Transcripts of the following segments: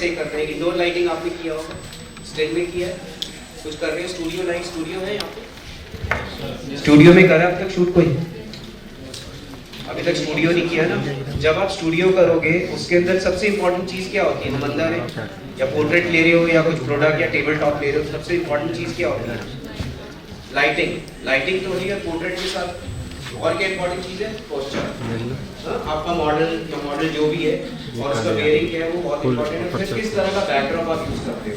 ऐसे ही करते हैं। इंडोर लाइटिंग आपने किया होगा, स्टेज में किया है, कुछ कर रहे हो, स्टूडियो लाइट, स्टूडियो है यहाँ पे, स्टूडियो में करा अब तक शूट कोई? अभी तक स्टूडियो नहीं किया ना। जब आप स्टूडियो करोगे उसके अंदर सबसे इंपॉर्टेंट चीज़ क्या होती है? हम अंदर है या पोर्ट्रेट ले रहे हो या कुछ प्रोडक्ट या टेबल टॉप ले रहे हो, सबसे इंपॉर्टेंट चीज़ क्या होती है? लाइटिंग। लाइटिंग तो होगी पोर्ट्रेट के साथ। और क्या इंपॉर्टेंट चीज़ है? पोस्चर। आपका मॉडल या मॉडल जो भी है और उसका बेयरिंग क्या है वो बहुत इंपॉर्टेंट है। फिर किस तरह का बैकड्रॉप आप यूज़ करते हो,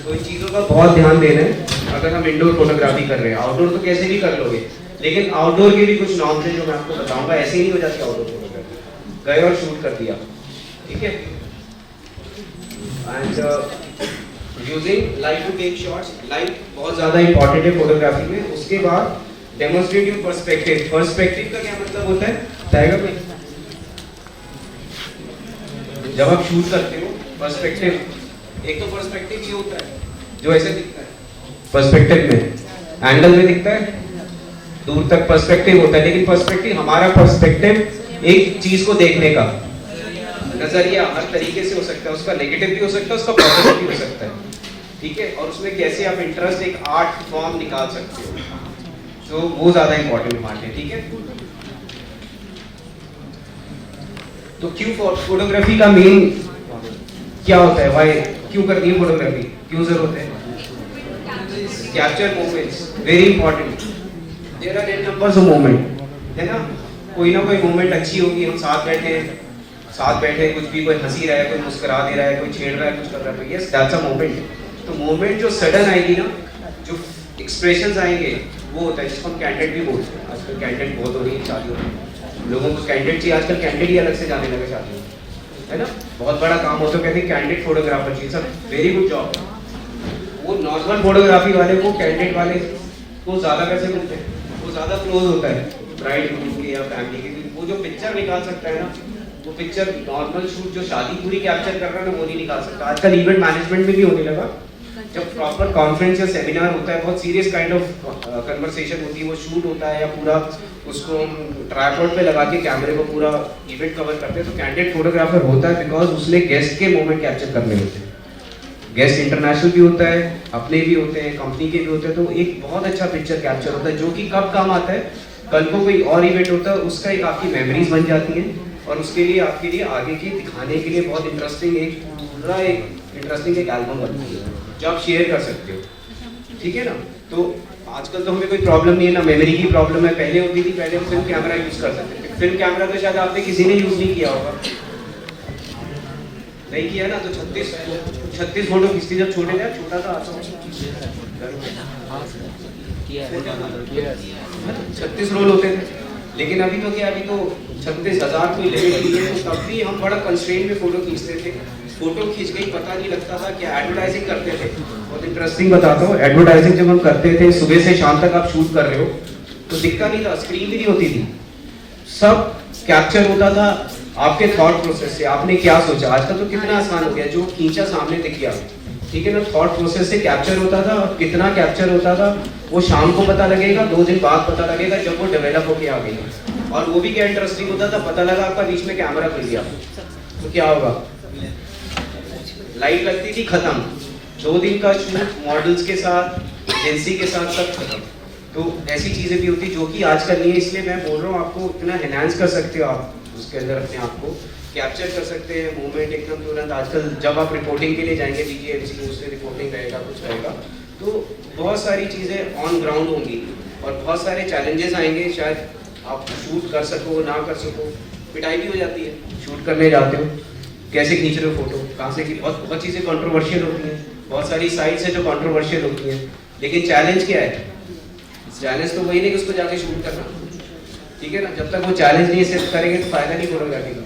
तो इन चीज़ों का बहुत ध्यान देना है अगर हम इंडोर फोटोग्राफी कर रहे हैं। आउटडोर तो कैसे भी कर लोगे, लेकिन आउटडोर के भी कुछ नॉर्म्स हैं जो मैं आपको बताऊंगा। ऐसे ही नहीं हो जाती आउटडोर फोटोग्राफी, गए और शूट कर दिया, ठीक है। And using light to take shots. Light बहुत ज़्यादा इंपॉर्टेंट है फोटोग्राफी में। उसके बाद डेमोन्स्ट्रेटिव पर्सपेक्टिव। पर्सपेक्टिव का क्या मतलब होता है, बताएगा कोई? जब आप शूट करते हो पर्सपेक्टिव, एक तो पर्सपेक्टिव ये होता है जो ऐसे दिखता है, पर्सपेक्टिव में एंगल में दिखता है, दूर तक पर्सपेक्टिव होता है। लेकिन पर्सपेक्टिव हमारा पर्सपेक्टिव एक चीज को देखने का नजरिया हर तरीके से हो सकता है। उसका नेगेटिव भी हो सकता है, उसका पॉजिटिव भी हो सकता है, ठीक है। और उसमें कैसे आप इंटरेस्ट, एक आर्ट फॉर्म निकाल सकते हो, तो वो ज्यादा इंपॉर्टेंट पार्ट है, ठीक है। तो क्यों फोटोग्राफी का मेन क्या होता है, वाई क्यों करनी है फोटोग्राफी, क्यों जरूरत है? Capture moments, very important. There are an numbers of moment, है ना। कोई ना कोई मोमेंट अच्छी होगी, हम साथ बैठे कुछ भी, कोई हंसी रहा है, कोई मुस्कुरा दे रहा है, कोई छेड़ रहा है, कुछ कर रहा है, यस दैट्स अ मोमेंट। तो मोमेंट जो सडन आएगी ना, जो एक्सप्रेशंस आएंगे, वो होता है जिसको हम कैंडिड भी बोलते हैं। आजकल कैंडिड बहुत हो रही है शादियों में, लोगों को कैंडिड चाहिए। आजकल कैंडिड ही अलग से जाने लगे शादियों में, है ना। बहुत बड़ा काम होता है, कहते हैं कैंडिड फोटोग्राफर चाहिए, सब वेरी गुड जॉब। वो नॉर्मल फोटोग्राफी वाले को कैंडिड वाले को ज़्यादा पैसे मिलते हैं, वो ज़्यादा क्लोज होता है ब्राइड ग्रूम के या फैमिली के। वो जो पिक्चर निकाल सकता है ना, वो पिक्चर नॉर्मल शूट जो शादी पूरी कैप्चर कर रहा है ना, वो नहीं निकाल सकता। आजकल इवेंट मैनेजमेंट में भी होने लगा, जब प्रॉपर कॉन्फ्रेंस या सेमिनार होता है, बहुत सीरियस काइंड ऑफ कन्वर्सेशन होती है, वो शूट होता है या पूरा उसको हम ट्राइपॉड पे लगा के कैमरे को पूरा इवेंट कवर करते हैं, तो कैंडिड फोटोग्राफर होता है बिकॉज उसने गेस्ट के मोमेंट कैप्चर करने होते हैं। गेस्ट इंटरनेशनल भी होता है, अपने भी होते हैं, कंपनी के भी होते हैं, तो एक बहुत अच्छा पिक्चर कैप्चर होता है जो कि कब काम आता है, कल को कोई और इवेंट होता है, उसका एक आपकी मेमोरीज बन जाती है और उसके लिए आपके लिए आगे की दिखाने के लिए बहुत इंटरेस्टिंग एक एल्बम बनती है जो आप शेयर कर सकते हो, ठीक है ना। तो आजकल तो हमें कोई प्रॉब्लम नहीं है ना, मेमोरी की प्रॉब्लम है। पहले होती थी, पहले हम फिल्म कैमरा यूज कर सकते थे। फिल्म कैमरा तो शायद आपने किसी ने यूज नहीं किया होगा, नहीं किया ना। तो 36 फोटो खींचती जब छोटे थे, छोटा था 36 रोल होते थे। लेकिन अभी तो क्या, अभी तो 36,000 कोई लिमिट नहीं है। तब भी हम बड़ा कंस्ट्रेंट में फोटो खींचते थे, फोटो खींच गई पता नहीं लगता था। क्या एडवर्टाइजिंग करते थे, बहुत इंटरेस्टिंग बताता हूँ। एडवर्टाइजिंग जब हम करते थे, सुबह से शाम तक आप शूट कर रहे हो, तो दिखता नहीं था, स्क्रीन भी नहीं होती थी, सब कैप्चर होता था आपके थॉट प्रोसेस से। आपने क्या सोचा, आजकल तो कितना आसान हो गया, जो खींचा सामने दिख गया, ठीक है ना। थॉट प्रोसेस से कैप्चर होता था, और कितना कैप्चर होता था वो शाम को पता लगेगा, 2 दिन बाद पता लगेगा जब वो डेवलप होके आ गई। और वो भी क्या इंटरेस्टिंग होता था, पता लगा आपका बीच में कैमरा खुल गया, तो क्या होगा, लाइट लगती थी, खत्म। 2 दिन का शूट मॉडल्स के साथ, एजेंसी के साथ, सब खत्म। तो ऐसी चीज़ें भी होती जो कि आजकल नहीं है। इसलिए मैं बोल रहा हूँ आपको इतना एनहांस कर सकते हो आप उसके अंदर, अपने आप को कैप्चर कर सकते हैं मूवमेंट एकदम तुरंत। आजकल जब आप रिपोर्टिंग के लिए जाएंगे DGMC, उससे रिपोर्टिंग रहेगा, कुछ रहेगा, तो बहुत सारी चीज़ें ऑन ग्राउंड होंगी और बहुत सारे चैलेंजेस आएंगे। शायद आप शूट कर सको ना कर सको, पिटाई भी हो जाती है, शूट करने जाते हो, कैसे खींच रहे हो फोटो, कहाँ से, बहुत चीज़ें कंट्रोवर्शियल होती हैं, बहुत सारी साइट्स हैं जो कंट्रोवर्शियल होती हैं। लेकिन चैलेंज क्या है, चैलेंज तो वही नहीं कि उसको जाके शूट करना, ठीक है ना। जब तक वो चैलेंज नहीं सेट करेंगे तो फायदा नहीं फोटोग्राफी का।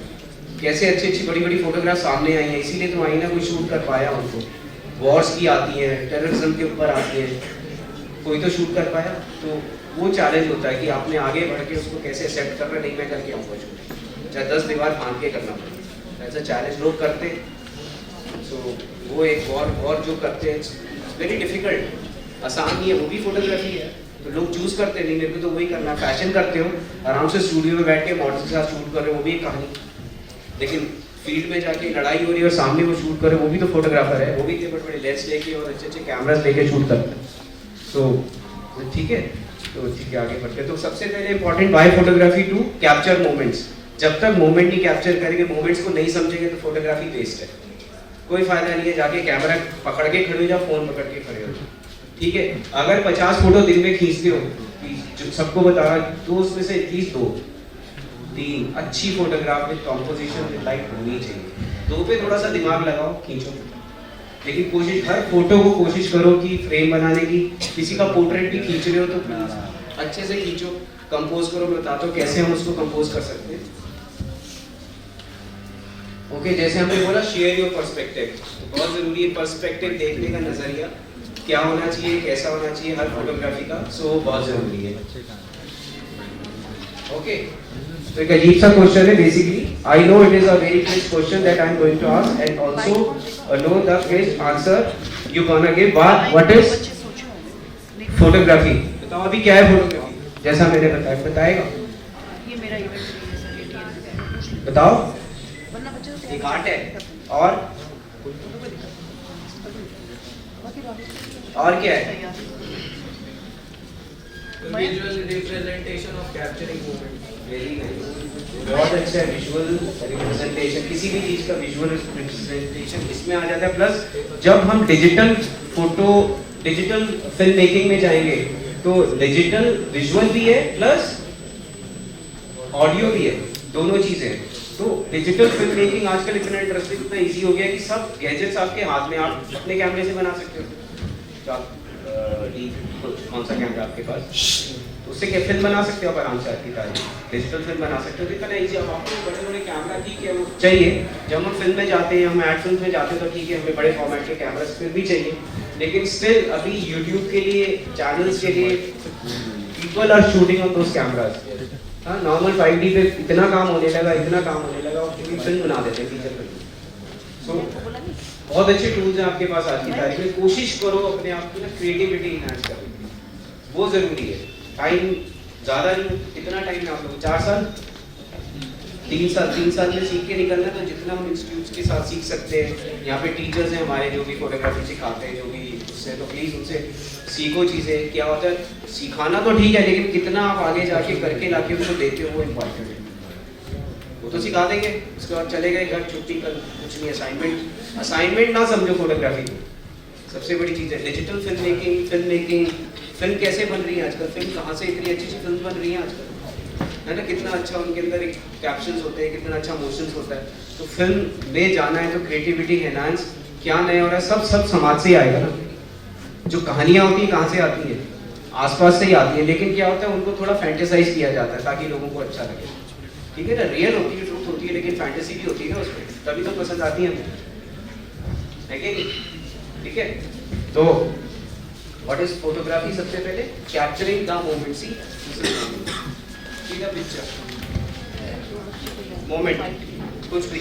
कैसे अच्छी अच्छी बड़ी बड़ी फोटोग्राफ सामने आई हैं, इसीलिए तो आई ना, कोई शूट कर पाया उनको। वॉर्स की आती हैं, टेररिज्म के ऊपर आती हैं, कोई तो शूट कर पाया। तो वो चैलेंज होता है कि आपने आगे बढ़ के उसको कैसे एक्सेप्ट कर रहे, नहीं मैं करके आऊँगा शूट, चाहे 10 दीवार फाँद के करना पड़े, ऐसा चैलेंज लोग करते। सो वो एक और जो करते हैं वेरी डिफिकल्ट, आसान नहीं है, वो भी फोटोग्राफी है। तो लोग चूज करते नहीं, मेरे को तो वही करना। फैशन करते हो, आराम से स्टूडियो में बैठ के मॉडल के साथ शूट कर रहे हो, वो भी एक कहानी। लेकिन फील्ड में जाके लड़ाई हो रही है और सामने वो शूट करे, वो भी तो फोटोग्राफर है, वो भी इतने बड़े लेंस लेके और अच्छे अच्छे कैमरास लेके शूट करते हैं। तो ठीक है, तो ठीक है, आगे बढ़ते हैं। तो सबसे पहले important, why photography to capture moments. जब तक मोमेंट नहीं कैप्चर करेंगे, मोमेंट्स को नहीं समझेंगे तो फोटोग्राफी वेस्ट है, कोई फायदा नहीं है जाके कैमरा पकड़ के खड़े हो जाओ, फोन पकड़ के खड़े हो जाओ, ठीक है। अगर 50 फोटो दिन में खींचते हो, जो सबको बता रहा, तो उसमें से एटलीस्ट 2-3 अच्छी photograph with composition with light होनी चाहिए। 2 पे थोड़ा सा दिमाग लगाओ, खींचो, लेकिन कोशिश, हर फोटो को कोशिश करो कि फ्रेम बनाने की। किसी का पोर्ट्रेट भी खींच रहे हो तो प्लीज अच्छे से खींचो, कंपोज करो। मैं बताता हूँ कैसे हम उसको कंपोज कर सकते हैं। ओके, जैसे हमने बोला शेयर योर पर्सपेक्टिव, तो बहुत जरूरी है पर्सपेक्टिव देखने का नजरिया क्या होना चाहिए, कैसा होना चाहिए हर फोटोग्राफी का, सो बहुत जरूरी है। ओके, तो एक अजीब सा क्वेश्चन है basically. I know it is a very quick question that I am going to ask and also know the quick answer you gonna give. What is photography? बताओ अभी क्या है फोटोग्राफी, जैसा मैंने बताया, बताएगा? ये मेरा इवेंट है सर, ये टीएन बताओ। वरना बच्चे तो एक आर्ट है और क्या है? Visual representation of capturing movement. Very nice, बहुत अच्छा है। विजुअल रिप्रेजेंटेशन, किसी भी चीज का विजुअल रिप्रेजेंटेशन इसमें आ जाता है। प्लस जब हम डिजिटल फिल्म मेकिंग में जाएंगे तो डिजिटल विजुअल भी है प्लस ऑडियो भी है, दोनों चीजें हैं। तो डिजिटल फिल्म मेकिंग आजकल इतना इंटरेस्टिंग, इतना इजी हो गया कि सब गैजेट्स आपके हाथ में, आप अपने कैमरे से बना सकते हो। तो आप कौन सा कैमरा आपके पास, तो उससे क्या फिल्म बना सकते हो आप आराम से, आपकी डिजिटल फिल्म बना सकते हो। कितना इजी। अब आपको बड़े बड़े कैमरा ठीक है वो चाहिए, जब हम फिल्म में जाते हैं, हम एड फिल्म में जाते हैं तो ठीक है, हमें बड़े फॉर्मेट के कैमरा फिर भी चाहिए, लेकिन स्टिल अभी यूट्यूब के लिए, चैनल्स के लिए people are shooting on those cameras. हाँ, नॉर्मल 5D पे इतना काम होने लगा, और फिर फिल्म बना देते हैं फीचर फिल्म। सो बहुत अच्छे टूल्स हैं आपके पास आज की तारीख में। कोशिश करो अपने आप की ना क्रिएटिविटी इनहांस करने की, वो जरूरी है। टाइम ज़्यादा नहीं, कितना टाइम है आप लोग? 4 साल, 3 साल में सीख के निकलना है। तो जितना हम इंस्टीट्यूट्स के साथ सीख सकते हैं, यहाँ पे टीचर्स हैं हमारे जो भी फोटोग्राफी सिखाते हैं, जो भी उससे, तो प्लीज़ उनसे सीखो चीज़ें। क्या होता है, सिखाना तो ठीक है, लेकिन कितना आप आगे जाके करके लाके उनको देते हो वो इम्पॉर्टेंट है। वो तो सिखा देंगे, उसके बाद चले गए घर, छुट्टी, कल कुछ नहीं। असाइनमेंट ना समझो फोटोग्राफी को, सबसे बड़ी चीज़ है डिजिटल फिल्म मेकिंग। फिल्म कैसे बन रही है आजकल, फिल्म कहाँ से इतनी अच्छी फिल्म बन रही है आजकल, है ना? कितना अच्छा उनके अंदर एक कैप्शंस होते हैं, कितना अच्छा मोशंस होता है। तो फिल्म में जाना है तो क्रिएटिविटी एनहांस, क्या नया हो रहा है, सब समाज से ही आएगा ना। जो कहानियाँ होती हैं कहाँ से आती हैं, आसपास से ही आती है, लेकिन क्या होता है उनको थोड़ा फैंटेसाइज किया जाता है ताकि लोगों को अच्छा लगे, ठीक है ना? रियल होती है, ट्रूथ होती है, लेकिन फैंटेसी भी होती है ना उसमें, तभी तो पसंद आती है हमें, है कि नहीं? ठीक है, तो व्हाट इज फोटोग्राफी? सबसे पहले capturing the moment, see the picture moment, कुछ भी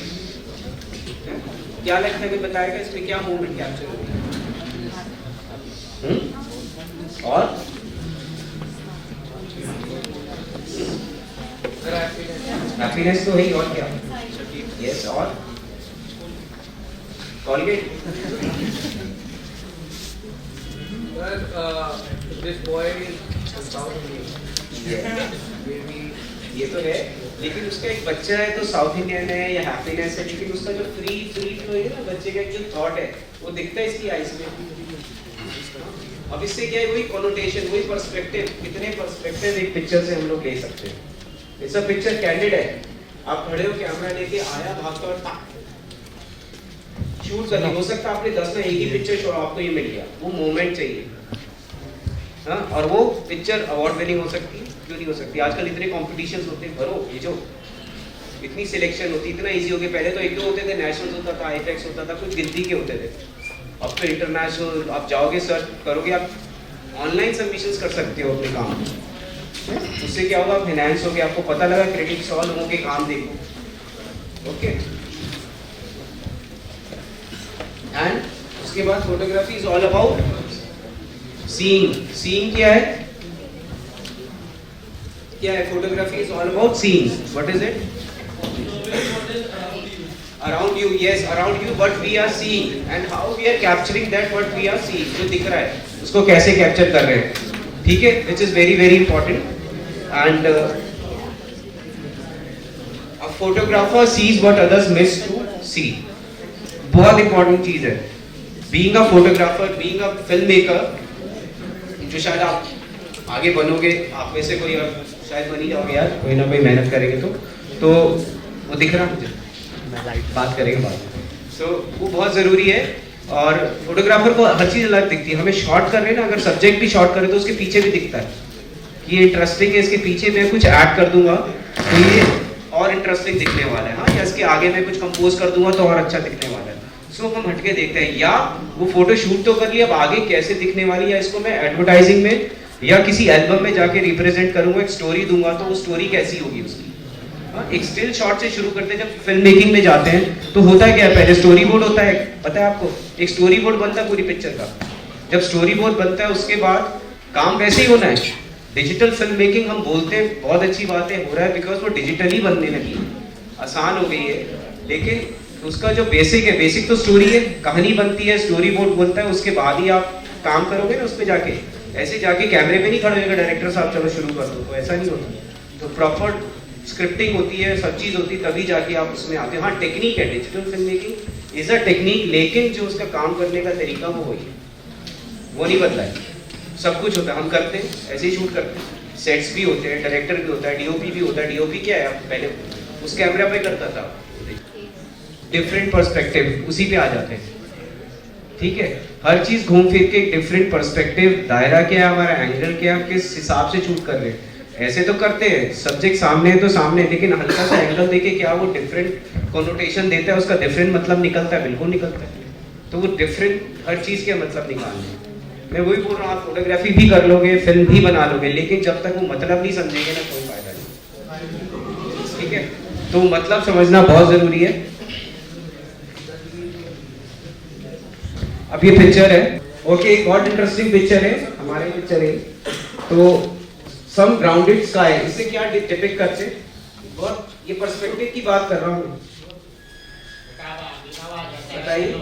क्या लगता है, कोई बताएगा इसमें क्या मोमेंट कैप्चर होती है? और हैप्पीनेस तो है ही, और क्या? यस, और Colgate. This boy is South Indian. ये तो है, लेकिन उसका एक बच्चा है तो साउथ इंडियन है या हैप्पीनेस है, लेकिन उसका जो फ्री फ्लो है ना, बच्चे का एक जो थॉट है वो दिखता है इसकी आईज में। अब इससे क्या है, वही कॉनोटेशन, वही पर्सपेक्टिव, कितने पर्सपेक्टिव एक पिक्चर से हम लोग ले सकते हैं। ऐसा पिक्चर कैंडिड है, आप खड़े हो, कैमरा लेके आया, भागता हुआ शूट करनी, हो सकता है आपने 10 में एक ही पिक्चर शो, आपको ये मिल गया, वो मोमेंट चाहिए। हाँ, और वो पिक्चर अवार्ड विनिंग हो सकती है, क्यों नहीं हो सकती? आजकल इतने कॉम्पिटिशन्स होते हैं, भरो ये जो इतनी सिलेक्शन होती, इतना इजी हो गया। पहले तो एक दो होते थे, नेशनल होता था, आईफेक्स होता था, कुछ गिनती के होते थे। अब तो इंटरनेशनल, आप जाओगे, सर्च करोगे, आप ऑनलाइन सबमिशंस कर सकते हो अपने काम। उससे क्या होगा, आप फाइनेंस हो गया, आपको पता लगा क्रेडिट 100 लोगों के काम देखो। ओके, एंड उसके बाद photography is all about seeing क्या है? Photography is all about seeing. What is it? around you, yes, around you what we are seeing and how we are capturing that what we are seeing, जो दिख रहा है उसको कैसे capture कर रहे हैं, ठीक है, which is very very important and a photographer sees what others miss to see, बहुत इंपॉर्टेंट चीज है। Being a photographer, being a film maker, जो शायद आप आगे बनोगे, आप में से कोई शायद बन ही जाओगे यार, कोई ना कोई मेहनत करेंगे तो वो दिख रहा मुझे, बात करेंगे बाद में। सो वो बहुत ज़रूरी है और फोटोग्राफर को हर चीज़ अलग दिखती है। हमें शॉट कर रहे हैं ना, अगर सब्जेक्ट भी शॉट करे तो उसके पीछे भी दिखता है कि ये इंटरेस्टिंग है, इसके पीछे मैं कुछ ऐड कर दूंगा तो ये और इंटरेस्टिंग दिखने वाला है, हाँ, या इसके आगे मैं कुछ कंपोज कर दूंगा तो और अच्छा दिखने वाला है। सो हम हटके देखते हैं, या वो फोटो शूट तो कर लिया, अब आगे कैसे दिखने वाली है, या इसको मैं एडवर्टाइजिंग में या किसी एल्बम में जाके रिप्रेजेंट करूंगा, एक स्टोरी दूंगा तो वो स्टोरी कैसी होगी उसकी। हाँ, एक स्टिल शॉट से शुरू करते हैं। जब फिल्म मेकिंग में जाते हैं तो होता है क्या, पहले स्टोरी बोर्ड होता है, पता है आपको, एक स्टोरी बोर्ड बनता है पूरी पिक्चर का। जब स्टोरी बोर्ड बनता है उसके बाद काम वैसे ही होना है। डिजिटल फिल्म मेकिंग हम बोलते हैं बहुत अच्छी बात है, हो रहा है बिकॉज वो डिजिटली बनने लगी, आसान हो गई है, लेकिन उसका जो बेसिक है, बेसिक तो स्टोरी है, कहानी बनती है, स्टोरी बोर्ड बनता है, उसके बाद ही आप काम करोगे ना उस पर जाके। ऐसे जाके कैमरे पे नहीं खड़े होगा डायरेक्टर साहब चलो शुरू कर दो, तो ऐसा नहीं होता। तो प्रॉपर स्क्रिप्टिंग होती है, सब चीज़ होती है, तभी जाके आप उसमें आते हो। हाँ, टेक्निक है, digital film making is a technique, लेकिन जो उसका काम करने का तरीका वो वही है, वो नहीं बदला है। सब कुछ होता है, हम करते हैं ऐसे ही शूट करते हैं, सेट्स भी होते हैं, डायरेक्टर भी होता है, डीओपी भी होता है। डीओपी क्या है, आप पहले उस कैमरा पे करता था, डिफरेंट पर्सपेक्टिव उसी पे आ जाते हैं, ठीक है। हर चीज घूम फिर के एक डिफरेंट पर्सपेक्टिव, दायरा क्या है हमारा, एंगल क्या है, किस हिसाब से शूट कर रहे हैं। ऐसे तो करते हैं, सब्जेक्ट सामने है तो सामने, लेकिन हल्का सा एंगल देके क्या वो डिफरेंट कॉनोटेशन देता है, उसका डिफरेंट मतलब निकलता है, बिल्कुल निकलता है। तो वो डिफरेंट हर चीज के मतलब निकालने, मैं वही बोल रहा हूँ, आप फोटोग्राफी भी कर लोगे, फिल्म भी बना लोगे, लेकिन जब तक वो मतलब नहीं समझेंगे ना, कोई फायदा नहीं, ठीक है। तो मतलब समझना बहुत जरूरी है। अब ये पिक्चर है, ओके, बहुत इंटरेस्टिंग पिक्चर है, हमारे पिक्चर है। तो सम ग्राउंडेड स्काई, इससे क्या डिपिक्ट करते हैं, बहुत ये पर्सपेक्टिव की बात कर रहा हूँ, बताइए।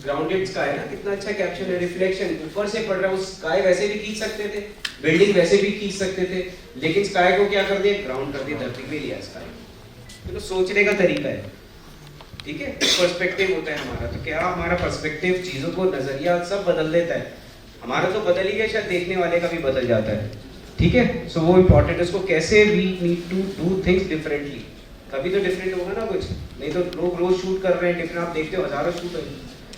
ग्राउंडेड स्काई ना, कितना अच्छा कैप्शन है, रिफ्लेक्शन ऊपर से पड़ रहा है, उस स्काई वैसे भी खींच सकते थे, बिल्डिंग वैसे भी खींच सकते थे, लेकिन स्काई को क्या कर दिया, ग्राउंड कर दिया, धरती पे लिया स्काई। तो सोचने का तरीका है, ठीक है, पर्सपेक्टिव होता है हमारा। तो क्या हमारा पर्सपेक्टिव चीजों को, नजरिया सब बदल देता है, हमारा तो बदल ही गया, शायद देखने वाले का भी बदल जाता है, ठीक है। सो वो इम्पोर्टेंट है, उसको कैसे we need to do things differently, तभी तो डिफरेंट होगा ना कुछ, नहीं तो लोग रोज शूट कर रहे हैं डिफरेंट, आप देखते हो हजारों शूट है,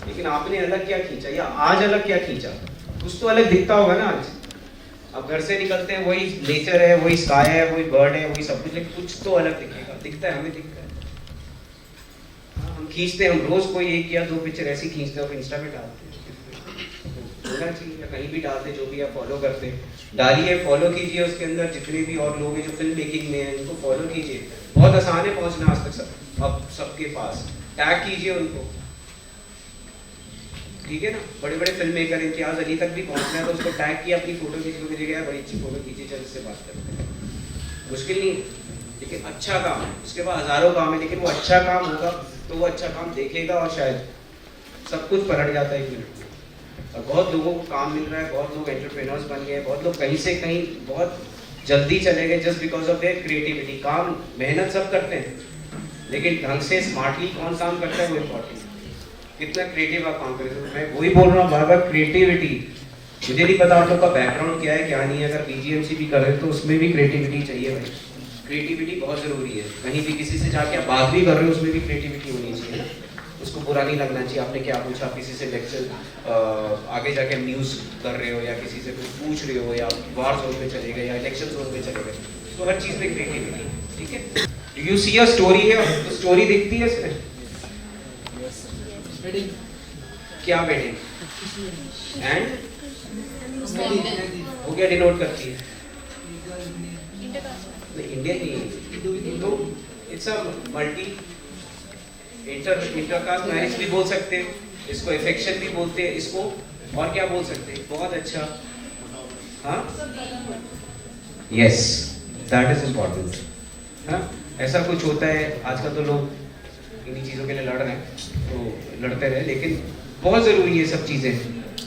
लेकिन आपने अलग क्या खींचा, या आज अलग क्या खींचा, कुछ तो अलग दिखता होगा ना आज। अब घर से निकलते हैं, वही नेचर है, वही स्काई है, वही बर्ड है, वही सब कुछ, लेकिन कुछ तो अलग दिखेगा, दिखता है, हमें दिखता है। हम खींचते हैं, हम रोज कोई एक या दो पिक्चर ऐसी खींचते हैं, इंस्टा पे डालते हैं, होना चाहिए, या कहीं भी डालते, जो भी आप फॉलो करते हैं डालिए, फॉलो कीजिए, उसके अंदर जितने भी और लोग हैं जो फिल्म मेकिंग में हैं उनको फॉलो कीजिए, बहुत आसान है पहुंचना आज तक सब, अब सबके पास, टैग कीजिए उनको, ठीक है ना। बड़े बड़े फिल्म मेकर, इम्तियाज अली तक भी पहुंचना है तो उसको टैग किया, अपनी फोटो खींच के भेजेगा, बड़ी अच्छी फोटो खींची, चल इससे बात करते हैं, मुश्किल नहीं, लेकिन अच्छा काम है, उसके बाद हजारों काम है, लेकिन वो अच्छा काम होगा तो वो अच्छा काम देखेगा और शायद सब कुछ पलट जाता है एक मिनट में। और बहुत लोगों को काम मिल रहा है, बहुत लोग एंटरप्रेन्योर्स बन गए, बहुत लोग कहीं से कहीं बहुत जल्दी चले गए just because of their creativity. काम मेहनत सब करते हैं, लेकिन ढंग से स्मार्टली कौन काम करता है वो इम्पोर्टेंट, कितना क्रिएटिव आप काम करें। तो मैं वही बोल रहा हूँ बार बार, क्रिएटिविटी, मुझे नहीं पता आप लोग का बैकग्राउंड क्या है क्या नहीं है, अगर बीजीएमसी भी कर रहे हो तो उसमें भी क्रिएटिविटी चाहिए भाई, क्रिएटिविटी बहुत जरूरी है। कहीं भी किसी से जाके आप बात भी कर रहे हो उसमें भी क्रिएटिविटी होनी चाहिए, उसको बुरा नहीं लगना चाहिए, आपने क्या पूछा, आप किसी से लेक्चर आगे जाके न्यूज़ कर रहे हो या किसी से कुछ पूछ रहे हो या वार जोन में चले गए या इलेक्शन जोन में चले गए, तो हर चीज़ में क्रिएटिविटी, ठीक है। Do you see a story है, तो स्टोरी दिखती है इसमें, क्या वेडिंग एंड वो क्या डिनोट करती है, इंडियन नहीं, तो it's a multi intercaste marriage भी बोल सकते हैं इसको, इफेक्शन भी बोलते हैं इसको, और क्या बोल सकते हैं, बहुत अच्छा, हाँ, यस, दैट इज इम्पोर्टेंट। हाँ, ऐसा कुछ होता है। आजकल तो लोग इन्हीं चीज़ों के लिए लड़ रहे हैं, तो लड़ते रहे, लेकिन बहुत ज़रूरी है सब चीज़ें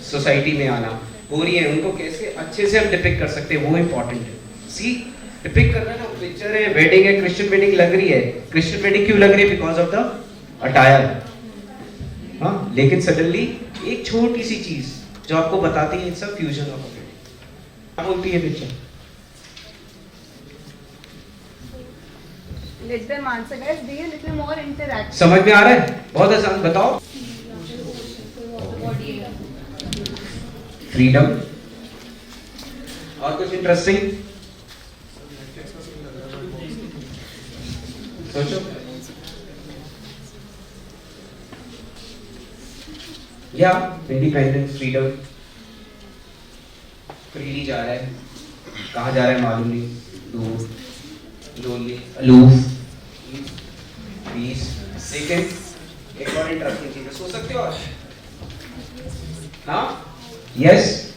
सोसाइटी में आना। हो रही है, उनको कैसे अच्छे से हम डिपिक्ट कर सकते हैं, वो इम्पोर्टेंट है। सी डिपिक्ट करना ना, पिक्चर है, वेडिंग है, क्रिश्चियन वेडिंग लग रही है। क्रिश्चियन वेडिंग क्यों लग रही है? Because of the attire. हाँ, लेकिन सडनली एक छोटी सी चीज़ जो आपको बताती है it's a fusion of a wedding. क्या बोलती है picture? Let them answer, guys. Be a little more interactive. समझ में आ रहा है? बहुत आसान, बताओ। फ्रीडम। और कुछ इंटरेस्टिंग सोचो। या इंडिपेंडेंस, फ्रीडम, फ्रीली जा रहा है, कहाँ जा रहा है मालूम नहीं, दूर, लोनली, अलूफ, पीस। लेकिन एक और इंटरेस्टिंग चीज है, सोच सकते हो आप? हाँ, यस,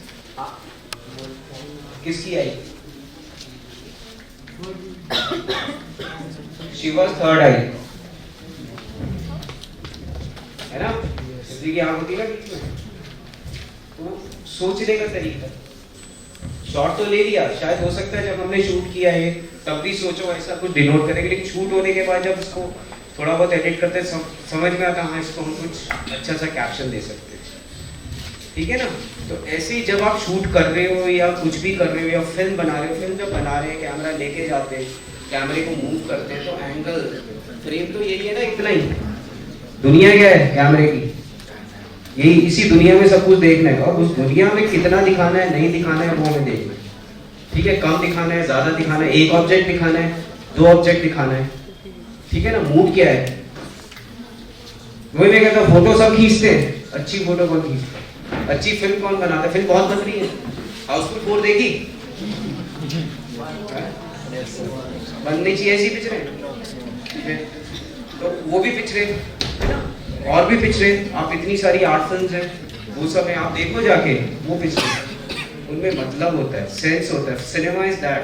किसकी आई? शी वॉज थर्ड आई, है ना? किसी की आंख होती है ना बीच में, तो सोचने का तरीका। शॉट तो ले लिया, शायद हो सकता है जब हमने शूट किया है तब भी सोचो ऐसा कुछ डिनोट करेंगे, लेकिन शूट होने के बाद जब उसको थोड़ा बहुत एडिट करते हैं समझ में आता है, हाँ इसको हम कुछ अच्छा सा कैप्शन दे सकते हैं, ठीक है ना? तो ऐसे ही जब आप शूट कर रहे हो या कुछ भी कर रहे हो या फिल्म बना रहे हो, फिल्म जब बना रहे हैं, कैमरा लेके जाते हैं, कैमरे को मूव करते हैं, तो एंगल, फ्रेम तो यही है ना, इतना ही। दुनिया क्या है कैमरे की? यही, इसी दुनिया में सब कुछ देखना है, और उस दुनिया में कितना दिखाना है, नहीं दिखाना है, वो हमें देखना है, ठीक है? कम दिखाना है, ज्यादा दिखाना है, एक ऑब्जेक्ट दिखाना है, दो ऑब्जेक्ट दिखाना है, ठीक है ना? मूड क्या है? वही मैं कहता हूँ, फोटो सब खींचते हैं, अच्छी फोटो कौन खींचता है? अच्छी फिल्म कौन बनाता है? फिल्म बहुत बन रही है, हाउसफुल 4 देखी? बननी चाहिए ऐसी पिक्चरें, तो वो भी पिक्चरें है ना, और भी पिक्चरें, आप इतनी सारी आर्ट फिल्म्स हैं, वो सब है, आप देखो जाके वो पिक्चरें, उनमें मतलब होता है, सेंस होता है। Cinema is that.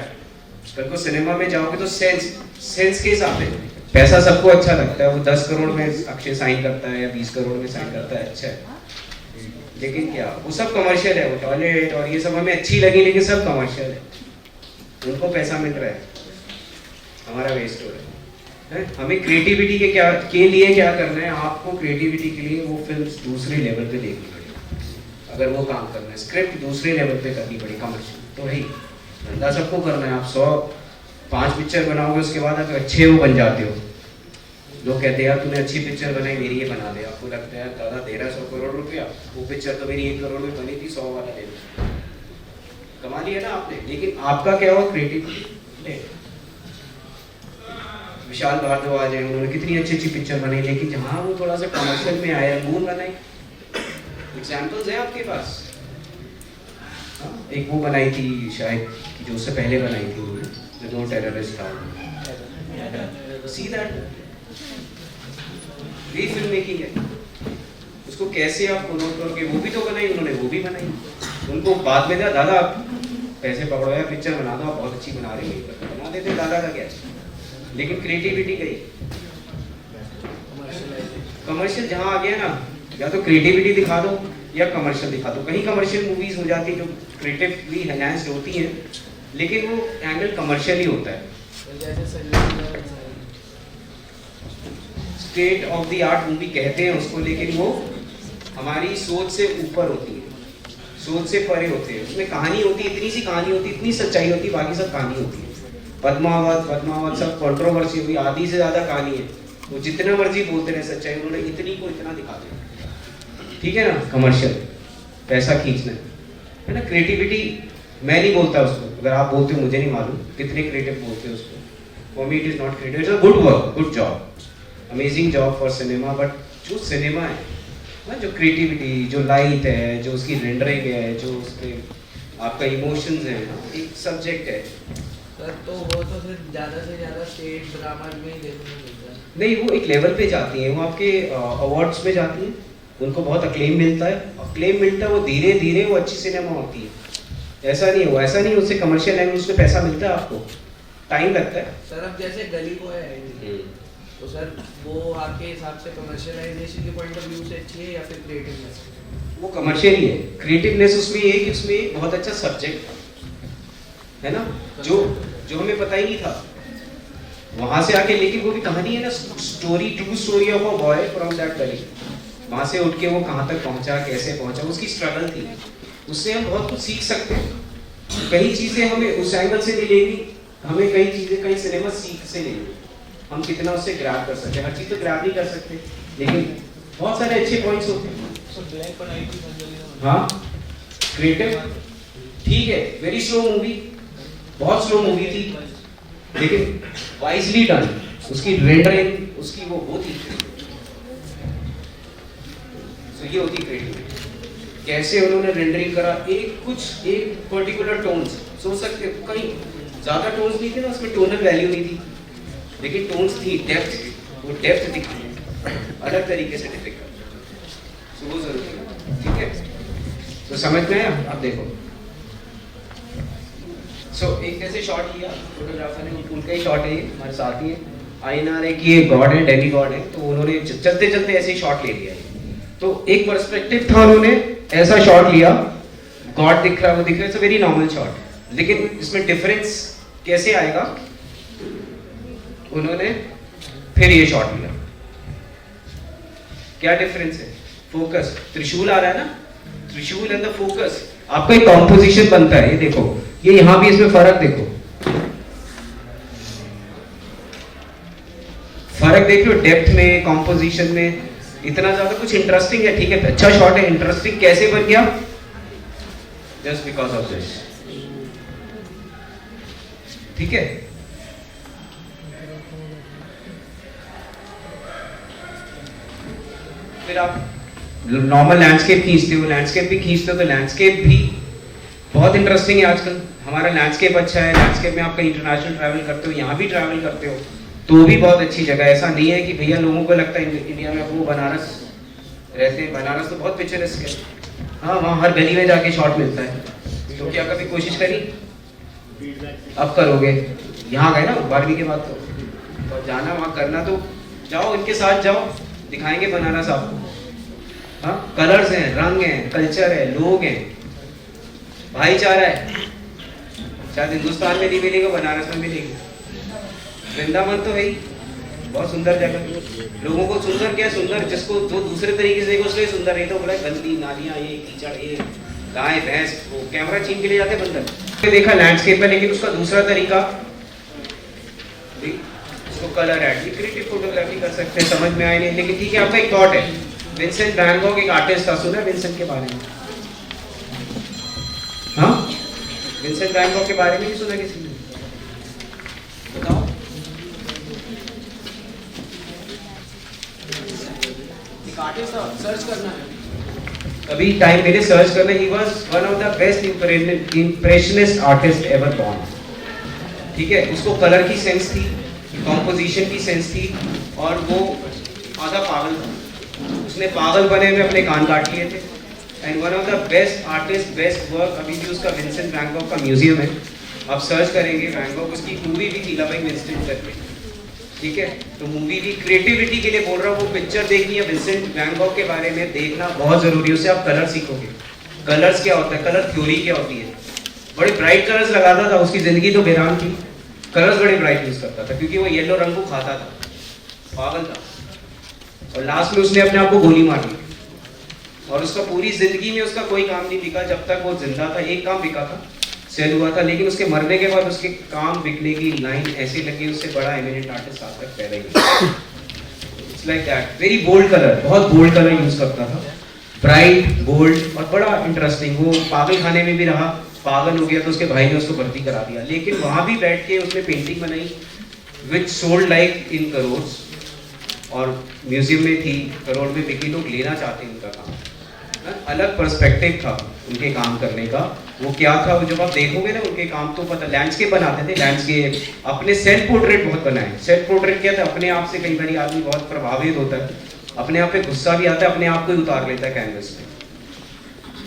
कल को सिनेमा में जाओगे तो सेंस के हिसाब से, पैसा सबको अच्छा लगता है, वो 10 करोड़ में अक्षय साइन करता है या 20 करोड़ में साइन करता है, अच्छा है, लेकिन क्या वो सब कमर्शियल है? वो टॉयलेट और ये सब हमें अच्छी लगी, लेकिन सब कमर्शियल है, उनको पैसा मिल रहा है, हमारा वेस्ट हो रहा है। हमें क्रिएटिविटी के लिए क्या करना है? आपको क्रिएटिविटी के लिए वो फिल्म्स दूसरे लेवल पे देखनी पड़ेगी, अगर वो काम करना है, स्क्रिप्ट दूसरे लेवल पे करनी पड़ेगी, कमर्शियल तो वही धंधा सबको करना है। आप 105 पिक्चर बनाओगे, उसके बाद अगर अच्छे वो बन जाते हो, लोग कहते हैं यार तूने अच्छी पिक्चर बनाई, मेरी ये बना दे। आपको लगता है दादा 1300 करोड़ रुपया, वो पिक्चर तो मेरी 1 करोड़ में बनी थी, 100 वाला ले लो, कमा लिया ना आपने। लेकिन आपका क्या हुआ? क्रिएटिविटी। विशाल भारद्वाज है, उन्होंने कितनी अच्छी अच्छी पिक्चर बनाई, लेकिन जहाँ वो थोड़ा सा कमर्शियल में आया, मून बनाई, एग्जाम्पल्स हैं आपके पास। एक वो बनाई थी शायद, जो उससे पहले बनाई थी उन्होंने, जो नो टेररिस्ट था, सी दैट, ये फिल्म मेकिंग है। उसको कैसे आप प्रमोट करोगे? वो भी तो बनाई उन्होंने, वो भी बनाई, उनको बाद में दादा पैसे पकड़ो यार, पिक्चर बना दो, आप बहुत अच्छी बना रहे हो, बना देते, दादा का क्या। लेकिन क्रिएटिविटी गई, कमर्शियल जहाँ आ गया ना, या तो क्रिएटिविटी दिखा दो या कमर्शियल दिखा दो। कहीं कमर्शियल मूवीज हो जाती है जो क्रिएटिवली एनहांस्ड होती हैं, लेकिन वो एंगल कमर्शियल ही होता है। State of the art movie कहते हैं उसको, लेकिन वो हमारी सोच से ऊपर होती है, सोच से परे होते हैं। उसमें कहानी होती है, इतनी सी कहानी होती है, इतनी सच्चाई होती है, बाकी सब कहानी होती है। पद्मावत सब कंट्रोवर्सी हुई, आधी से ज्यादा कहानी है, वो जितना मर्जी बोलते रहे सच्चाई, उन्होंने इतनी को इतना दिखा दिया, ठीक है ना? कमर्शियल, पैसा खींचना है ना। क्रिएटिविटी मैं नहीं बोलता उसको, अगर आप बोलते हो मुझे नहीं मालूम कितने क्रिएटिव बोलते हैं उसको। For me it is not creative, it's a good work, good job, amazing job for cinema. But जो सिनेमा है ना, जो क्रिएटिविटी, जो लाइट है, जो उसकी रेंडरिंग है, जो उसके आपका इमोशंस है, एक सब्जेक्ट है सर, तो वो तो फिर ज़्यादा से ज़्यादा स्टेट ड्रामा में ही देखने को मिलता है। नहीं, वो एक लेवल पे जाती हैं, वो आपके अवार्ड्स में जाती हैं, उनको बहुत अक्लेम मिलता है, वो धीरे धीरे वो अच्छी सिनेमा होती है। ऐसा नहीं हो, ऐसा नहीं उससे कमर्शियल लैंग्वेज में पैसा मिलता है आपको, टाइम लगता है। सर अब जैसे गली बॉय है तो सर वो आपके हिसाब से कमर्शियलाइजेशन के पॉइंट ऑफ व्यू से अच्छी है या फिर क्रिएटिवनेस? वो कमर्शियल ही है। क्रिएटिवनेस उसमें ये कि उसमें बहुत अच्छा सब्जेक्ट है ना, जो जो हमें पता ही नहीं था वहां से आके, लेकिन वो भी कहानी है ना, story, true story of a boy from that गली। वहां से उठ के वो कहाँ तक पहुंचा, कैसे पहुंचा, उसकी स्ट्रगल थी। उससे हम बहुत कुछ सीख सकते हैं। कई चीजें हमें उस एंगल से मिलेगी, हमें कई चीजें कई सिनेमा सीख से मिलेगी। हम कितना उससे ग्रैब कर सकते हैं, हर चीज तो ग्रैब नहीं कर सकते, लेकिन बहुत सारे अच्छे पॉइंट्स होते हैं। हाँ, क्रिएटिव ठीक है, वेरी स्लो मूवी, बहुत स्लो मूवी थी, लेकिन वाइजली डन। उसकी रेंडरिंग, उसकी वो थी। तो ये होती क्रिएटिविटी। कैसे उन्होंने रेंडरिंग करा, एक पर्टिकुलर टोन्स, सोच सकते हो कहीं ज्यादा टोन्स नहीं थे ना, उसमें टोनल वैल्यू नहीं थी, लेकिन टोन्स थी, डेप्थ, वो डेप्थ दिखी अलग तरीके से डिफिकल्ट, तो वो जरूरी है। ठीक है, तो समझ में आया? अब देखो, एक ऐसे शॉट लिया फोटोग्राफर ने, उनका ही शॉट है ये, हमारे साथ ही है, आईएनआर है कि ये गॉड है, डेमी गॉड है, तो उन्होंने चलते चलते ऐसे ही शॉट ले लिया। तो एक पर्सपेक्टिव था, उन्होंने ऐसा शॉट लिया, गॉड दिख रहा, वो दिख रहा है, वेरी नॉर्मल शॉट, लेकिन इसमें डिफरेंस कैसे आएगा, उन्होंने फिर ये शॉट लिया। क्या डिफरेंस है? फोकस, त्रिशूल आ रहा है ना, त्रिशूल एंड द फोकस, आपका एक कॉम्पोजिशन बनता है। ये देखो, ये यहां भी इसमें फर्क देखो, फर्क देख लो, डेप्थ में, कॉम्पोजिशन में, इतना ज्यादा कुछ इंटरेस्टिंग है। ठीक है, अच्छा शॉट है, इंटरेस्टिंग कैसे बन गया? Just because of this. ठीक है, फिर आप नॉर्मल लैंडस्केप खींचते हो, लैंडस्केप भी खींचते हो, तो लैंडस्केप भी बहुत इंटरेस्टिंग है। आजकल हमारा लैंडस्केप अच्छा है, लैंडस्केप में आप कहीं इंटरनेशनल ट्रैवल करते हो, यहाँ भी ट्रैवल करते हो, तो भी बहुत अच्छी जगह है। ऐसा नहीं है कि भैया लोगों को लगता है इंडिया में वो बनारस रहते हैं, बनारस तो बहुत पिक्चरिस्टिक है। हाँ, वहाँ हर गली में जाके शॉट मिलता है, तो क्या कभी कोशिश करी? अब करोगे, यहाँ गए ना 12वीं के बाद, तो जाना वहाँ करना, तो जाओ, इनके साथ जाओ, दिखाएंगे बनारस आपको। हाँ, कलर्स हैं, रंग हैं, कल्चर है, लोग हैं, भाईचारा है। शायद हिंदुस्तान में नहीं मिलेगा, बनारस में मिलेगी। वृंदावन तो है ही, बहुत सुंदर जगह। लोगों को सुंदर क्या, सुंदर जिसको जो दूसरे तरीके से देखो उसलिए सुंदर, नहीं तो बोला गंदी नालियाँ, ये कीचड़, ये गाय भैंस, वो कैमरा छीन के ले जाते बंदर। देखा लैंडस्केप है, लेकिन उसका दूसरा तरीका, उसको कलर ऐड, क्रिएटिव फोटोग्राफी कर सकते हैं, समझ में आए नहीं, लेकिन ठीक है, आपका एक थॉट है। विंसेंट वैन गॉग एक आर्टिस्ट था, सुना विंसेंट के बारे में? हाँ, विंसेंट वैन गॉग के बारे में नहीं सुना किसी ने? बताओ। एक आर्टिस्ट था, सर्च करना है, कभी टाइम मिले सर्च करना। He was one of the best impressionist artist ever born. ठीक है, उसको कलर की सेंस थी, कॉम्पोजिशन की सेंस थी, और वो आधा पागल था। उसने पागल बने में अपने कान काट लिए थे। And one of the best artist, best work, अभी भी उसका विंसेंट वैन गॉग का म्यूजियम है, आप सर्च करेंगे वैन गॉग। उसकी मूवी भी थी लविंग विंसेंट करके। ठीक है, तो मूवी भी क्रिएटिविटी के लिए बोल रहा हूँ, वो पिक्चर देखनी है विंसेंट वैन गॉग के बारे में, देखना बहुत जरूरी है। उससे आप कलर सीखोगे, कलर्स क्या होता है, कलर थ्योरी क्या होती है। बड़े ब्राइट कलर्स लगाता था, उसकी जिंदगी तो बेरान थी, कलर्स बड़े ब्राइट यूज करता था, क्योंकि वो येलो रंग को खाता था, पागल था, और लास्ट में उसने अपने आप को गोली मार ली। और उसका पूरी जिंदगी में उसका कोई काम नहीं बिका, जब तक वो जिंदा था। एक काम बिका था, सेल हुआ था, लेकिन उसके मरने के बाद उसके काम बिकने की लाइन ऐसी लगी, उससे बड़ा एमिनेंट आर्टिस्ट आज तक पैदा ही नहीं। It's like that, very bold colour, बहुत बोल्ड कलर यूज करता था, ब्राइट, बोल्ड, और बड़ा इंटरेस्टिंग। वो पागल खाने में भी रहा, पागल हो गया तो उसके भाई ने उसको भर्ती करा दिया, लेकिन वहां भी बैठ के उसने पेंटिंग बनाई विच सोल्ड लाइक इन करोड्स, और म्यूजियम में थी, करोड़ में बिकी, लोग लेना चाहते हैं उनका काम। अलग पर्सपेक्टिव था उनके काम करने का। वो क्या था, वो जब आप देखोगे ना उनके काम, तो पता, लैंडस्केप बनाते थे, लैंडस्केप, अपने सेल्फ पोर्ट्रेट बहुत बनाए। सेल्फ पोर्ट्रेट क्या था, अपने आप से कई बार आदमी बहुत प्रभावित होता है, अपने आप पे गुस्सा भी आता है, अपने आप को ही उतार लेता है कैनवस पे।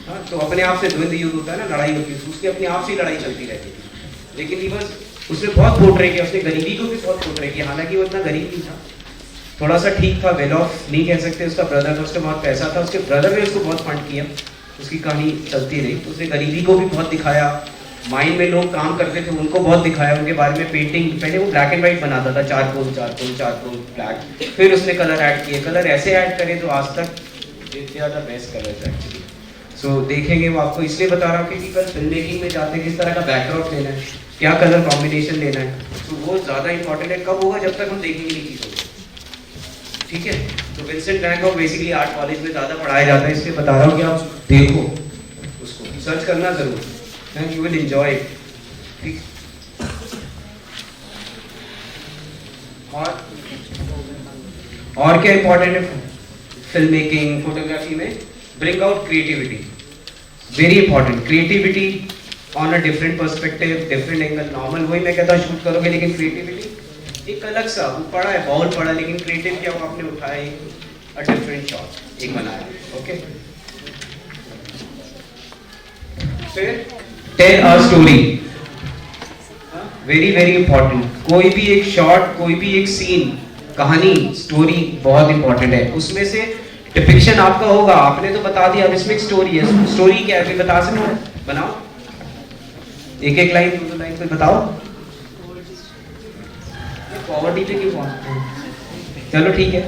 हाँ, तो अपने आप से द्वंद्व युद्ध होता है ना, लड़ाई होती है, उसकी अपने आप से लड़ाई चलती रहती थी। लेकिन ही बस उसने बहुत पोर्ट्रे किया, उसने गरीबी को भी बहुत पोर्ट्रे किया, हालांकि वो इतना गरीब नहीं था, थोड़ा सा ठीक था, वेल ऑफ नहीं कह सकते, उसका ब्रदर था, उसके बहुत पैसा था, उसके ब्रदर ने उसको बहुत फंड किया, उसकी कहानी चलती रही। उसने गरीबी को भी बहुत दिखाया, माइंड में लोग काम करते थे उनको बहुत दिखाया, उनके बारे में पेंटिंग, पहले वो ब्लैक एंड व्हाइट बनाता था, चारकोल चारकोल चारकोल ब्लैक, फिर उसने कलर ऐड किए, कलर ऐसे ऐड करे तो आज तक ज़्यादा बेस्ट कलर एक्चुअली। सो देखेंगे वो आपको, इसलिए बता रहा हूँ कि कल फिल्म मेकिंग में जाते किस तरह का बैकड्रॉप लेना है, क्या कलर कॉम्बिनेशन लेना है, तो वो ज़्यादा इंपॉर्टेंट है। कब होगा? जब तक हम देखेंगे नहीं चीज़ों को, ठीक है। तो Vincent Van Gogh basically art college में ज़्यादा पढ़ाया जाता है, इसलिए बता रहा हूँ कि आप देखो उसको, सर्च करना ज़रूर, and you will enjoy it, ठीक। और क्या इंपॉर्टेंट है फिल्म मेकिंग फोटोग्राफी में? Bring out creativity, very important. Creativity on a different perspective, different angle. Normal वही मैं कहता शूट करोगे, लेकिन क्रिएटिविटी एक अलग सा, वो पढ़ा है बहुत पढ़ा, लेकिन क्रिएटिव क्या हुआ, आपने उठाया एक डिफरेंट शॉट एक बनाया, ओके। फिर tell a story, very very important. कोई भी एक शॉट, कोई भी एक सीन, कहानी, स्टोरी बहुत इंपॉर्टेंट है। उसमें से डिपिक्शन आपका होगा, आपने तो बता दिया अब इसमें एक स्टोरी है, स्टोरी क्या है बता सकते हो? बनाओ एक एक लाइन, दो लाइन कोई बताओ। पॉवर्टी पे क्यों पहुंचते हैं? चलो ठीक है,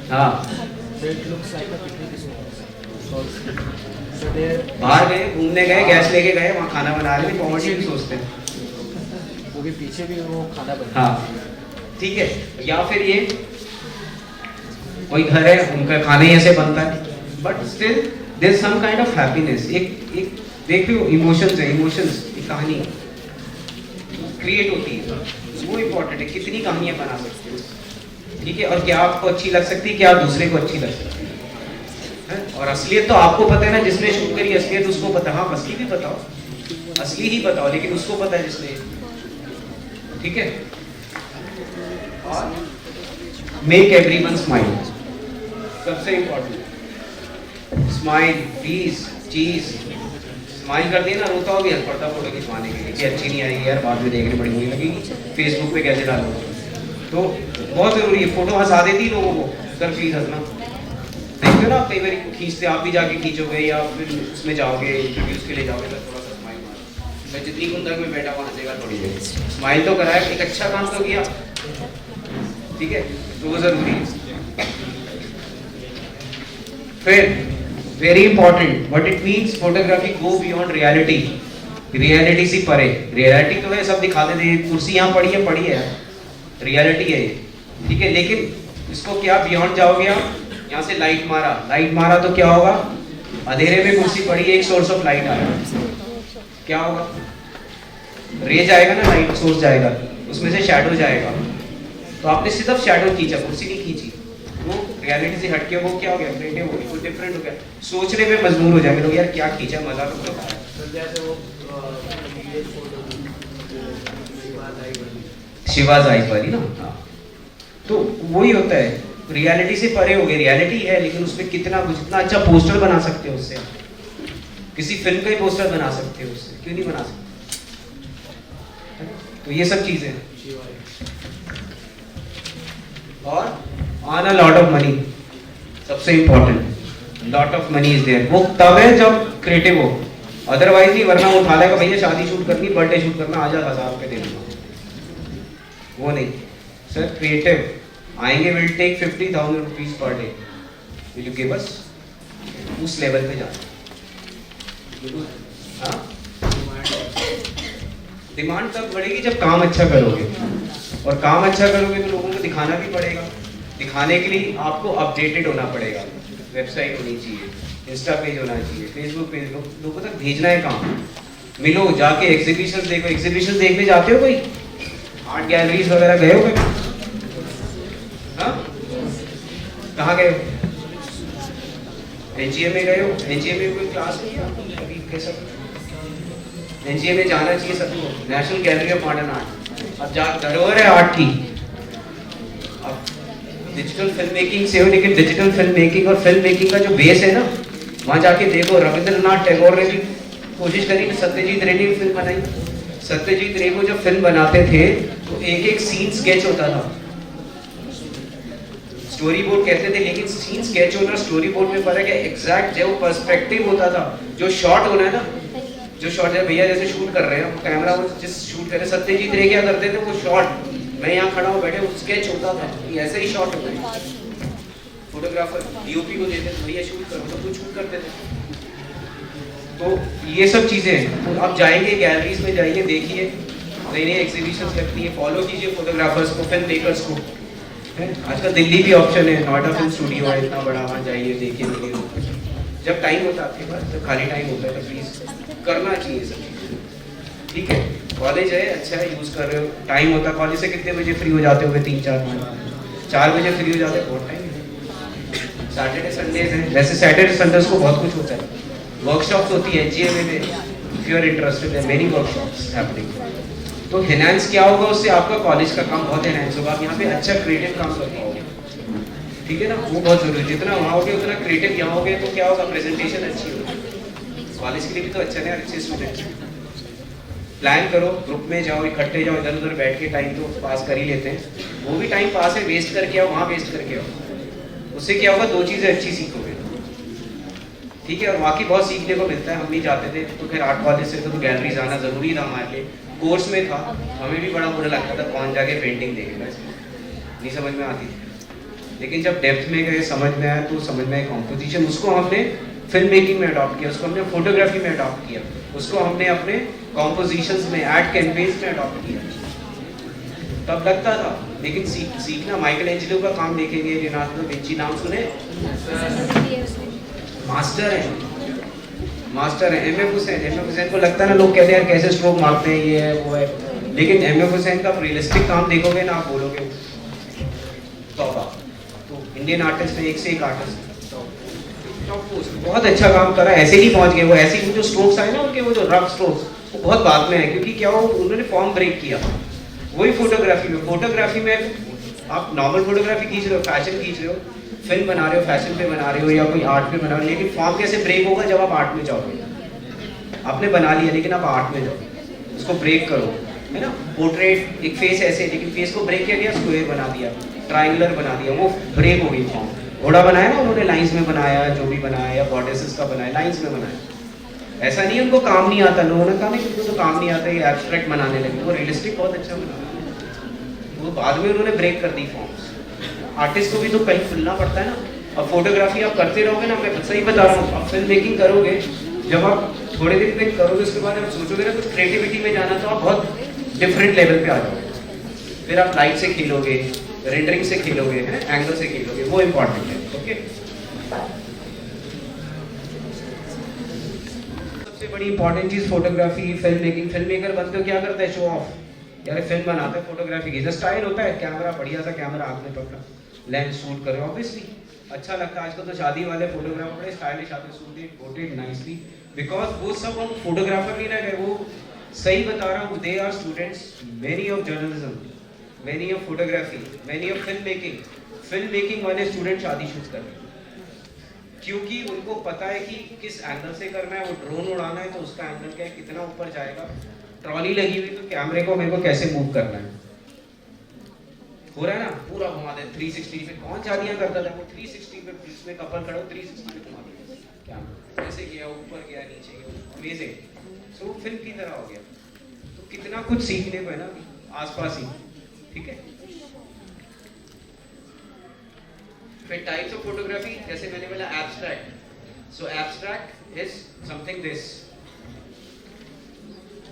हाँ बाहर गए, घूमने गए, गैस लेके गए, वहाँ खाना बना रहे थे, पॉवर्टी भी सोचते हैं, वो भी पीछे भी वो खाना बना, हाँ ठीक है। या फिर ये कोई घर है, उनका खाना ही ऐसे बनता है, but still there is some kind of happiness, एक देख रहे हो इमोशंस है, इमोशंस, एक कहानी क्रिएट होती है, वो इम्पोर्टेंट है। कितनी कहानियां बना सकते हो, ठीक है, और क्या आपको अच्छी लग सकती है, क्या दूसरे को अच्छी लग सकती है, और असलियत तो आपको पता है ना, जिसने शूट करी असलियत उसको पता। हाँ असली भी बताओ, असली ही बताओ, लेकिन उसको पता है जिसने, ठीक है। और मेक एवरीवन स्माइल, सबसे इंपॉर्टेंट, स्माइल प्लीज, चीज स्माइल कर देना, रोता हो भी हंस पड़ता फोटो खिंचवाने के लिए कि अच्छी नहीं आएगी यार, बाद में देखने बड़ी बुरी लगेगी, फेसबुक पे कैसे डालो, तो बहुत जरूरी है। फोटो हंसा देती लोगों को, सर प्लीज हंसना। देखते हो ना आप कई बार खींचते, आप भी जाके खींचोगे या फिर उसमें जाओगे, इंटरव्यूज के लिए जाओगे, तो थोड़ा सा स्माइल मारो, मैं जितनी कुंदक में बैठा हुआ हंसेगा थोड़ी देर, स्माइल तो कराया, एक अच्छा काम तो किया, ठीक है, तो वो जरूरी है। फिर very important, what it means, photography go beyond reality, reality से परे। रियलिटी तो है सब दिखाते थे, कुर्सी यहाँ पड़ी है, रियलिटी है ये, ठीक है, लेकिन इसको क्या बियॉन्ड जाओगे आप, यहाँ से लाइट मारा तो क्या होगा, अंधेरे में कुर्सी पड़ी है, एक सोर्स ऑफ लाइट आया, क्या होगा, रे जाएगा ना, लाइट सोर्स जाएगा, उसमें से शैडो जाएगा, तो आपने सिर्फ शैडो खींचा, कुर्सी नहीं खींची, वो रियलिटी से हटके वो क्या हो गया, क्रिएटिव हो गया, कुछ डिफरेंट हो गया, सोचने में मजबूर हो जाएंगे लोग, यार क्या खींचा, मजा तो आया। जैसे वो शिवाज आई वाली ना, हाँ, तो वही होता है, रियलिटी से परे हो गए, रियलिटी है लेकिन उसमें कितना अच्छा पोस्टर बना सकते हो उससे, किसी फिल्म का ही पोस्टर बना सकते हो उससे, क्यों नहीं बना सकते, तो ये सब चीजें। और on a lot of money, सबसे important, lot of money is there, वो तब है जब क्रिएटिव हो, अदरवाइज नहीं, वरना वो उठा लेगा, भैया शादी शूट करनी, बर्थडे शूट करना, आ जा 1000 रुपये दे दूंगा, वो नहीं सर, क्रिएटिव आएंगे, will take 50,000 rupees per day, will you give us, उस लेवल पे जाना, हाँ, डिमांड तब बढ़ेगी जब काम अच्छा करोगे, और काम अच्छा करोगे तो लोगों को दिखाना भी पड़ेगा, दिखाने के लिए आपको अपडेटेड होना पड़ेगा, वेबसाइट होनी चाहिए, इंस्टा पेज होना चाहिए, फेसबुक पेज, लोगों तक भेजना है काम, मिलो जाके, एग्जीबिशन देखो, एग्जीबिशन देखने जाते हो, कोई आर्ट गैलरीज वगैरह गए हो कभी, हाँ कहाँ गए हो, एनजीए में गए हो, एनजीए में कोई क्लास नहीं है अभी, कैसा एनजीए में जाना चाहिए सबको, national gallery of modern art, अब जा धरोहर है आर्ट की, अब डिजिटल फिल्म मेकिंग से हो, लेकिन डिजिटल फिल्म मेकिंग और फिल्म मेकिंग का जो बेस है ना, वहाँ जाके देखो, रविंद्रनाथ टैगोर ने भी कोशिश करी, सत्यजीत रे ने फिल्म बनाई। सत्यजीत रे को जब फिल्म बनाते थे तो एक एक सीन स्केच होता था, स्टोरी बोर्ड कहते थे, लेकिन सीन स्केच होना स्टोरी बोर्ड में फर्क है। एग्जैक्ट जो पर्सपेक्टिव होता था, जो शॉट होना है ना, जो शॉट है भैया जैसे शूट कर रहे हैं कैमरा वो जिस शूट कर रहे, सत्यजीत रे क्या करते थे, वो शॉट मैं यहाँ खड़ा हूँ बैठे, वो स्केच होता था, ऐसे ही शॉट होता है। फोटोग्राफर डीओपी को देते थे, भैया शूट करो, तो कुछ शूट करते थे। तो ये सब चीज़ें हैं। तो आप जाएंगे गैलरीज में, जाइए देखिए, नई नई एग्जीबिशन लगती है, फॉलो कीजिए फोटोग्राफर्स को, फिल्म मेकर्स को। आजकल दिल्ली भी ऑप्शन है, नोएडा फिल्म स्टूडियो है इतना बड़ा, वहाँ जाइए देखिए वीडियो। जब टाइम होता है आपके पास, जब खाली टाइम होता है तो प्लीज़ करना चाहिए सब चीज़ें, ठीक है। कॉलेज है, अच्छा है, यूज़ कर रहे हो, टाइम होता है कॉलेज से कितने बजे फ्री हो जाते हो? 3-4 बजे फ्री हो जाते हैं, बहुत टाइम है। सैटरडे संडेज हैं, वैसे सैटरडे संडेज को बहुत कुछ होता है, वर्कशॉप्स होती है GMA में, इफ यू आर इंटरेस्टेड है, मेनी वर्कशॉप्स हैपनिंग। तो एनहांस क्या होगा उससे, आपका कॉलेज का काम बहुत एनहांस होगा, आप यहाँ पे अच्छा क्रिएटिव काम कर पाओगे, ठीक है ना, वो बहुत जरूरी है। जितना वहाँ होगे उतना क्रिएटिव यहाँ होगे, तो क्या होगा, प्रेजेंटेशन अच्छी होगी, कॉलेज के लिए भी तो अच्छा है, अच्छे स्टूडेंट। प्लान करो, ग्रुप में जाओ, इकट्ठे जाओ, इधर उधर बैठ के टाइम तो पास कर ही लेते हैं, वो भी टाइम पास है, वेस्ट करके आओ, वहाँ वेस्ट करके आओ, उससे क्या होगा, 2 चीज़ें अच्छी सीखोगे, ठीक है। और वहाँ की बहुत सीखने को मिलता है। हम भी जाते थे तो फिर आर्ट कॉलेज से तो गैलरी जाना ज़रूरी था हमारे लिए, कोर्स में था, हमें भी बड़ा बुरा लगता था कौन जाके पेंटिंग देखेगा, नहीं समझ में आती थी। लेकिन जब डेप्थ में गए, समझ में आया, तो समझ में आया कॉम्पोजिशन, उसको हमने फिल्म मेकिंग में अडॉप्ट किया, उसको हमने फोटोग्राफी में अडॉप्ट किया, उसको हमने अपने कॉम्पोजिशंस में, आर्ट कैनवेस में अडॉप्ट किया। तब लगता था, लेकिन सीखना, माइकल एंजेलो का काम देखेंगे, लियोनार्डो दा विंची नाम सुने, मास्टर है, मास्टर है। एमएफ हुसैन को लगता है ना, लोग कहते हैं यार कैसे स्ट्रोक मारते हैं, ये है वो है, लेकिन एमएफ हुसैन का रियलिस्टिक काम देखोगे ना, आप बोलोगे तौबा। तो इंडियन आर्टिस्ट है, एक से एक आर्टिस्ट, बहुत अच्छा काम करा, ऐसे नहीं पहुंच गए वो, ऐसे ही जो स्ट्रोक्स आए ना उनके, वो जो रफ स्ट्रोक्स, वो बहुत बाद में है, क्योंकि क्या हो, उन्होंने फॉर्म ब्रेक किया। वही फोटोग्राफी में आप नॉर्मल फोटोग्राफी खींच रहे हो, फैशन खींच रहे हो, फिल्म बना रहे हो, फैशन पे बना रहे हो, या कोई आर्ट पे बना रहे हो, लेकिन फॉर्म कैसे ब्रेक होगा, जब आप आर्ट में जाओगे। आपने बना लिया, लेकिन आप आर्ट में जाओ, उसको ब्रेक करो, है ना। पोर्ट्रेट एक फेस ऐसे, लेकिन फेस को ब्रेक किया गया, स्क्वायर बना दिया, ट्रायंगुलर बना दिया, वो ब्रेक हो गई फॉर्म। घोड़ा बनाया ना उन्होंने, लाइंस में बनाया, जो भी बनाया, या गॉडेसेस का बनाया, लाइंस में बनाया। ऐसा नहीं उनको काम नहीं आता, लोगों ने कहा नहीं उनको तो काम नहीं आता, ये एब्स्ट्रैक्ट बनाने लगे, वो रियलिस्टिक बहुत अच्छा बना, वो बाद में उन्होंने ब्रेक कर दी फॉर्म्स। आर्टिस्ट को भी तो कहीं खुलना पड़ता है ना। अब फोटोग्राफी आप करते रहोगे ना, मैं सही बता रहा हूँ, आप फिल्म मेकिंग करोगे, जब आप थोड़े दिन तक करोगे, उसके बाद आप सोचोगे ना कुछ क्रिएटिविटी में जाना, तो आप बहुत डिफरेंट लेवल पे आ जाओगे। फिर आप लाइट से खेलोगे, रेंडरिंग से खेलोगे, एंगल से खेलोगे, वो इम्पोर्टेंट है, ओके। सबसे बड़ी इंपॉर्टेंट चीज photography, film making. Film maker बनते हो, क्या करता है, शो ऑफ, यार फिल्म बनाते हैं, फोटोग्राफी की स्टाइल होता है, कैमरा बढ़िया सा कैमरा आपने पकड़ा, लेंस शूट करो, ऑब्वियसली अच्छा लगता है। आजकल तो शादी वाले फोटोग्राफर बड़े स्टाइलिश आते हैं, शूटेड फोटेड नाइसली, बिकॉज वो सब हम फोटोग्राफर नहीं रह गए, वो सही बता रहा हूँ, they are students many of journalism, many of photography, many of film making. Film making वाले स्टूडेंट शादी शूट कर रहे हैं, क्योंकि उनको पता है कि किस एंगल से करना है, वो ड्रोन उड़ाना है तो उसका एंगल क्या है, कितना ऊपर जाएगा, ट्रॉली लगी हुई तो कैमरे को मेरे को कैसे मूव करना है, हो रहा है ना, पूरा घुमा दे 360 पे। कौन शादियां करता था, वो 360 पे, बीच में कपल खड़ा हो 360 पे घुमा दिया, क्या कैसे गया, ऊपर गया, नीचे गया, अमेजिंग। सो फिल्म की तरह हो गया, तो कितना कुछ सीखने को है ना आसपास ही, ठीक है। फिर टाइप्स ऑफ फोटोग्राफी, जैसे मैंने बोला abstract, so abstract is something this,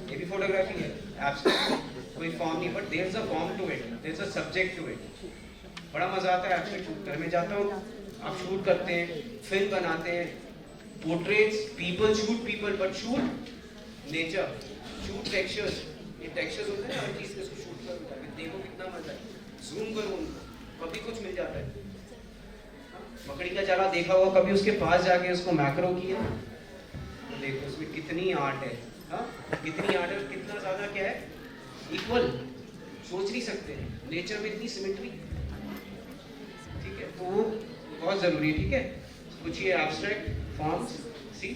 ये भी फोटोग्राफी है, एब्स्ट्रैक्ट कोई फॉर्म नहीं, but there is a form to it, there is a subject to it. बड़ा मजा आता है एब्स्ट्रैक्ट शूट। घर में जाता हूँ, आप शूट करते हैं, फिल्म बनाते हैं, portraits, people shoot people, but shoot nature, shoot textures. ये टेक्सचर्स होते हैं ना, हर चीज को शूट कर देखो कितना मजा है, जूम करो उनको, कभी कुछ मिल जाता है। मकड़ी का चारा देखा होगा कभी, उसके पास जाके उसको मैक्रो किया तो देखो उसमें कितनी आर्ट है, हाँ कितनी आर्ट है, कितना ज्यादा क्या है, इक्वल, सोच नहीं सकते नेचर में इतनी सिमेट्री, ठीक है। तो वो बहुत जरूरी है, ठीक है। कुछ ये abstract forms, see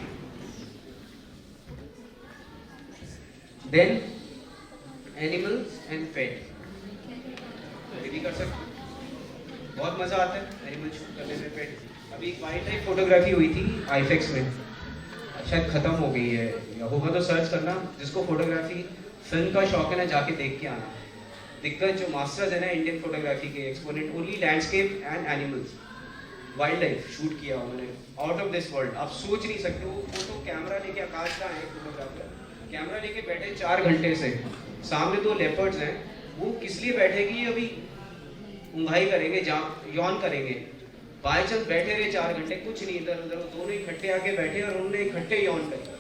then animals and pet, ये भी कर सकते हैं, बहुत मज़ा आता है एनिमल शूट करने में, पेट। अभी एक वाइल्ड लाइफ फोटोग्राफी हुई थी आईफेक्स में, शायद ख़त्म हो गई है या होगा तो सर्च करना, जिसको फोटोग्राफी फिल्म का शौक है ना जाके देख के आना। दिग्गज जो मास्टर्स है ना इंडियन फोटोग्राफी के, exponent, only landscape and animals, wild life shoot किया उन्होंने, आउट ऑफ दिस वर्ल्ड। आप सोच नहीं सकते, वो फोटो कैमरा लेके, आकाश का है फोटोग्राफर, कैमरा लेके बैठे 4 घंटे से, सामने 2 लेपर्ड्स हैं, वो किस लिए बैठे कि अभी उंघाई करेंगे, यौन करेंगे, बाय चांस बैठे रहे 4 घंटे, कुछ नहीं, इधर उधर दोनों इकट्ठे आके बैठे और उन्होंने इकट्ठे यौन करे।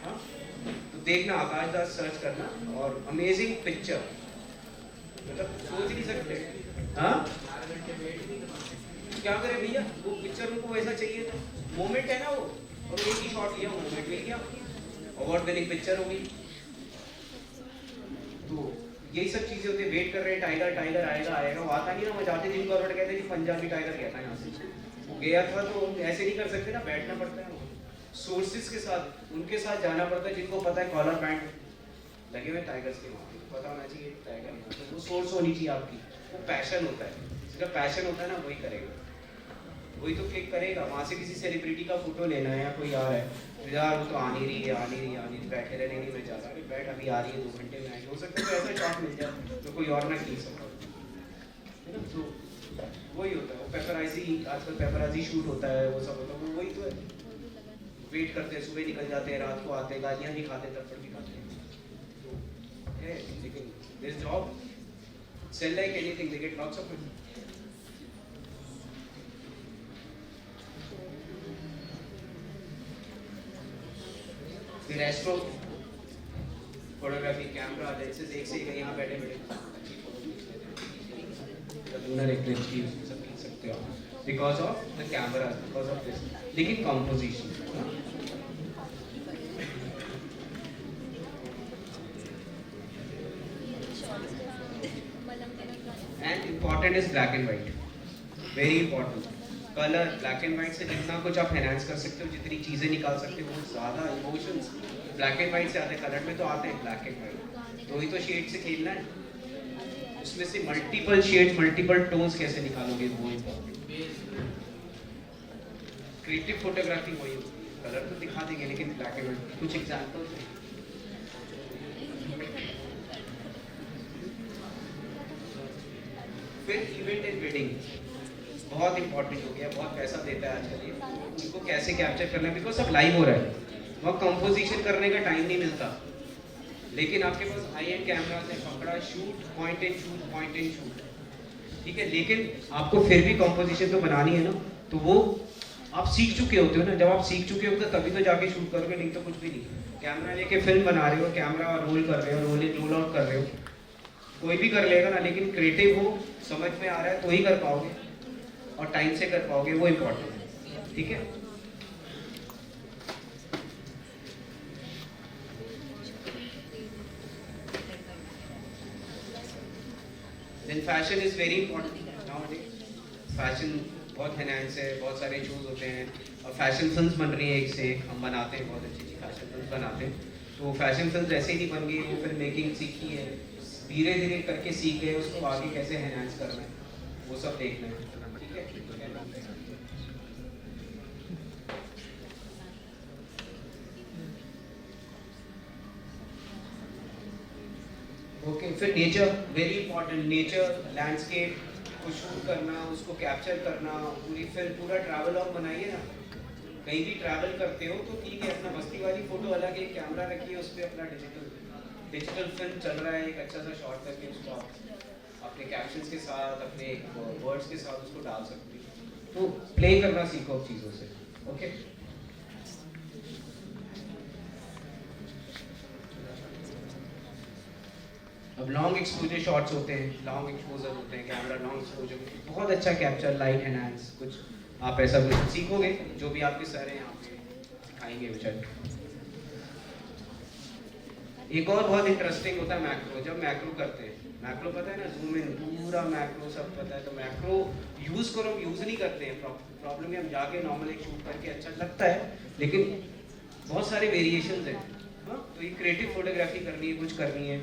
हाँ? तो देखना, आकाश दास सर्च करना, और अमेजिंग पिक्चर, मतलब सोच नहीं सकते। हाँ, क्या करे भैया, वो पिक्चर उनको वैसा चाहिए था, मोमेंट है ना वो, और एक ही शॉट लिया, मोमेंट ले लिया, अवार्ड विनिंग पिक्चर हो गई। तो यही सब चीजें होती है, वेट कर रहे हैं टाइगर, टाइगर आएगा आएगा, वो आता नहीं ना, वो जाते दिन करोड़ कहते हैं कि पंजाबी टाइगर गया था यहाँ से, वो गया था, तो ऐसे नहीं कर सकते ना, बैठना पड़ता है, सोर्सेज के साथ, उनके साथ जाना पड़ता है, जिनको पता है कॉलर पैंट लगे हुए टाइगर्स के, वहाँ पे पता होना चाहिए टाइगर, तो वो सोर्स होनी चाहिए आपकी, वो पैशन होता है, जिसका पैशन होता है ना वही करेगा, वही तो क्लिक करेगा। वहाँ से किसी सेलिब्रिटी का फोटो लेना है या कोई आ रहा है, यार वो तो आ नहीं रही है, आ नहीं रही, आ नहीं रही, बैठे रहने नहीं, मैं जा रहा, अरे बैठ, अभी आ रही है, 2 घंटे में आएगी, हो सकता है तो ऐसा शॉट मिल जाए तो कोई और ना खींच सकता है ना। तो वही होता है, वो पेपराइजी, आजकल पेपराइजी शूट होता है, वो सब होता है, वो वही तो है, वेट करते हैं, सुबह निकल जाते हैं, रात को आते हैं, गालियाँ भी खाते, थप्पड़ भी खाते हैं, है, लेकिन this job sell like anything, they get lots of money. फिर एस्ट्रो फोटोग्राफी, कैमरा लेंसेज एक से एक यहाँ बैठे बैठे अच्छी फोटो खींच लेते हैं, लूनर एक्लिप्स की सब खींच सकते हो because of the camera, because of this, लेकिन composition and important is black and white, very important. Colour black and white से जितना कुछ आप एनहांस कर सकते हो, जितनी चीज़ें निकाल सकते हो, वो ज़्यादा इमोशंस ब्लैक एंड व्हाइट से आते हैं, कलर में तो आते हैं ब्लैक एंड व्हाइट, तो ही तो शेड से खेलना है, उसमें से मल्टीपल शेड्स, मल्टीपल टोन्स कैसे निकालोगे, वो इम्पॉर्टेंट। क्रिएटिव फोटोग्राफी वही होती है, कलर तो दिखा देंगे लेकिन ब्लैक एंड व्हाइट, कुछ एग्जाम्पल्स हैं। फिर इवेंट एंड वेडिंग बहुत इंपॉर्टेंट हो गया, बहुत पैसा देता है आजकल ये, उनको कैसे कैप्चर करना है, बिकॉज सब लाइव हो रहा है, वहाँ कंपोजिशन करने का टाइम नहीं मिलता, लेकिन आपके पास हाई एंड कैमरा से पकड़ा, shoot, point and shoot, point and shoot, ठीक है, लेकिन आपको फिर भी कंपोजिशन तो बनानी है ना, तो वो आप सीख चुके होते हो ना, जब आप सीख चुके होते हो तभी तो जाके शूट करोगे, नहीं तो कुछ भी नहीं। कैमरा लेके फिल्म बना रहे हो, कैमरा रोल कर रहे हो, रोल आउट कर रहे हो, कोई भी कर लेगा ना, लेकिन क्रिएटिव हो, समझ में आ रहा है तो ही कर पाओगे, और टाइम से कर पाओगे, वो इम्पोर्टेंट है, ठीक है। Then fashion is very important nowadays, fashion बहुत एनहांस है, बहुत सारे इशूज होते हैं, और फैशन फिल्म्स बन रही है एक से एक, हम बनाते हैं बहुत अच्छी अच्छी फैशन फिल्म्स बनाते हैं, तो फैशन फिल्म्स ऐसे ही नहीं बन गई, वो फिल्म मेकिंग सीखी है, धीरे धीरे करके सीख गए, उसको आगे कैसे एनहांस करना है वो सब देखना है, ठीक है। ओके, फिर nature very important, nature landscape को शूट करना, उसको कैप्चर करना, पूरी फिल्म, पूरा ट्रैवल लॉग बनाइए ना, कहीं भी ट्रैवल करते हो तो ठीक है, अपना बस्ती वाली फोटो अलग, एक कैमरा रखिए, उस पर अपना डिजिटल फिल्म चल रहा है, एक अच्छा सा शॉट करके उसको अपने कैप्शंस के साथ, अपने वर्ड्स के साथ उसको डाल सकते हो, तो प्ले करना सीखो चीज़ों से, ओके। अब लॉन्ग एक्सपोजर शॉट्स होते हैं, लॉन्ग एक्सपोजर होते हैं, कैमरा लॉन्ग एक्सपोजर, बहुत अच्छा कैप्चर, लाइट एनहांस, कुछ आप ऐसा कुछ सीखोगे, जो भी आपके सर हैं यहाँ पे सिखाएंगे बेचारे। एक और बहुत इंटरेस्टिंग होता है मैक्रो, जब मैक्रो करते हैं, मैक्रो पता है ना, जूम इन, पूरा मैक्रो सब पता है, तो मैक्रो यूज़ करो, हम यूज़ नहीं करते हैं, प्रॉब्लम है हम जाके नॉर्मल एक शूट करके अच्छा लगता है, लेकिन बहुत सारे वेरिएशंस हैं, हाँ, तो ये क्रिएटिव फोटोग्राफी करनी है, कुछ करनी है,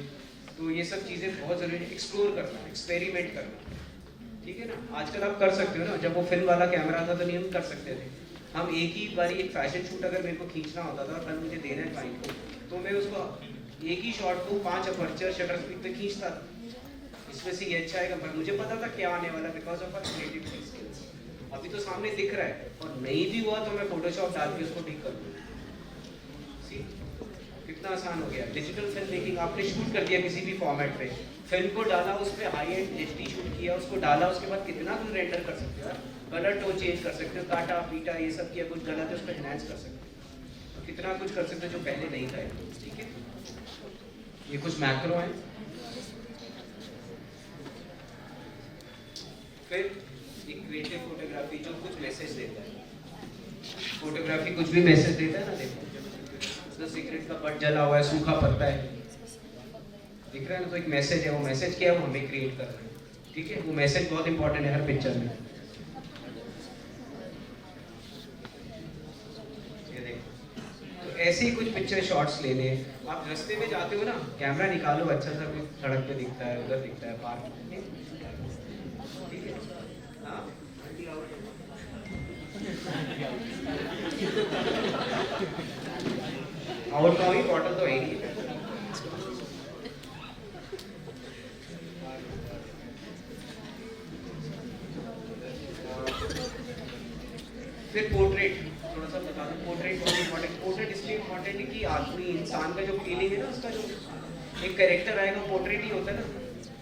तो ये सब चीज़ें बहुत ज़रूरी है। एक्सप्लोर करना, एक्सपेरिमेंट करना, ठीक है ना। आजकल आप कर सकते हो ना, जब वो फिल्म वाला कैमरा था तो नहीं हम कर सकते थे। हम एक ही बारी एक फैशन शूट अगर मेरे को खींचना होता था और कल मुझे देना है क्लाइंट को, तो मैं उसको एक ही शॉट को 5 अपर्चर शटर स्पीड पे खींचता था। इसमें से ये अच्छा है, पर मुझे पता था क्या आने वाला, because of our creativity skills. अभी तो सामने दिख रहा है, और नहीं भी हुआ तो मैं फोटोशॉप डाल के उसको ठीक कर दूँगा। कितना आसान हो गया। डिजिटल फिल्म मेकिंग, आपने शूट कर दिया किसी भी फॉर्मेट पे, फिल्म को डाला, उस पर हाई एंड एचडी शूट किया, उसको डाला, उसके बाद कितना कुछ रेंडर कर सकते हो, कलर टोन चेंज कर सकते हो, काटा पीटा ये सब किया, कुछ गलत है उसको एनहांस कर सकते हो, तो कितना कुछ कर सकते हो जो पहले नहीं था। ठीक है, ये कुछ मैक्रो है। फिर एक क्रिएटिव फोटोग्राफी जो कुछ मैसेज देता है। फोटोग्राफी कुछ भी मैसेज देता है ना, देखो तो सिगरेट का बट जला हुआ है, सूखा पत्ता है, दिख रहा है ना, तो एक मैसेज है। वो मैसेज क्या है, वो हमें क्रिएट कर रहे हैं। ठीक है, वो मैसेज बहुत इंपॉर्टेंट है हर पिक्चर में। ये देखो, तो ऐसे ही कुछ पिक्चर शॉट्स लेने हैं। आप रास्ते में जाते हो ना, कैमरा निकालो, अच्छा सा कोई सड़क पे दिखता है, उधर दिखता है, पार्क में, ठीक है, हाँ आउट का ही बॉटल तो है ही नहीं। फिर पोर्ट्रेट थोड़ा सा बता दूं। पोर्ट्रेट बहुत इम्पोर्टेंट। पोर्ट्रेट इसलिए इम्पोर्टेंट है कि आदमी, इंसान का जो फीलिंग है ना, उसका जो एक कैरेक्टर आएगा, पोर्ट्रेट ही होता है ना।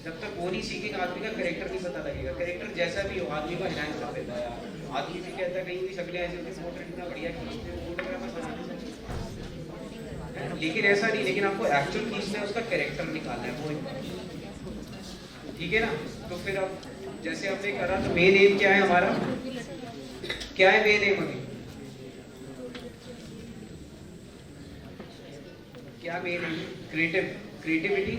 जब तक वो नहीं सीखेगा, आदमी का कैरेक्टर नहीं पता लगेगा। कैरेक्टर जैसा भी हो, आदमी को एनहांस कर देता है यार। आदमी भी कहता है कहीं भी शक्लें ऐसी होती है, पोर्ट्रेट इतना बढ़िया खींचते हैं, फोटोग्राफर बनाने से, लेकिन ऐसा नहीं। लेकिन आपको एक्चुअल खींचना है, उसका कैरेक्टर निकालना है, वो, ठीक है ना। तो फिर अब जैसे आपने करा, तो मेन एम क्या है हमारा, क्या है मेन एम अभी, क्या मेन एम? क्रिएटिविटी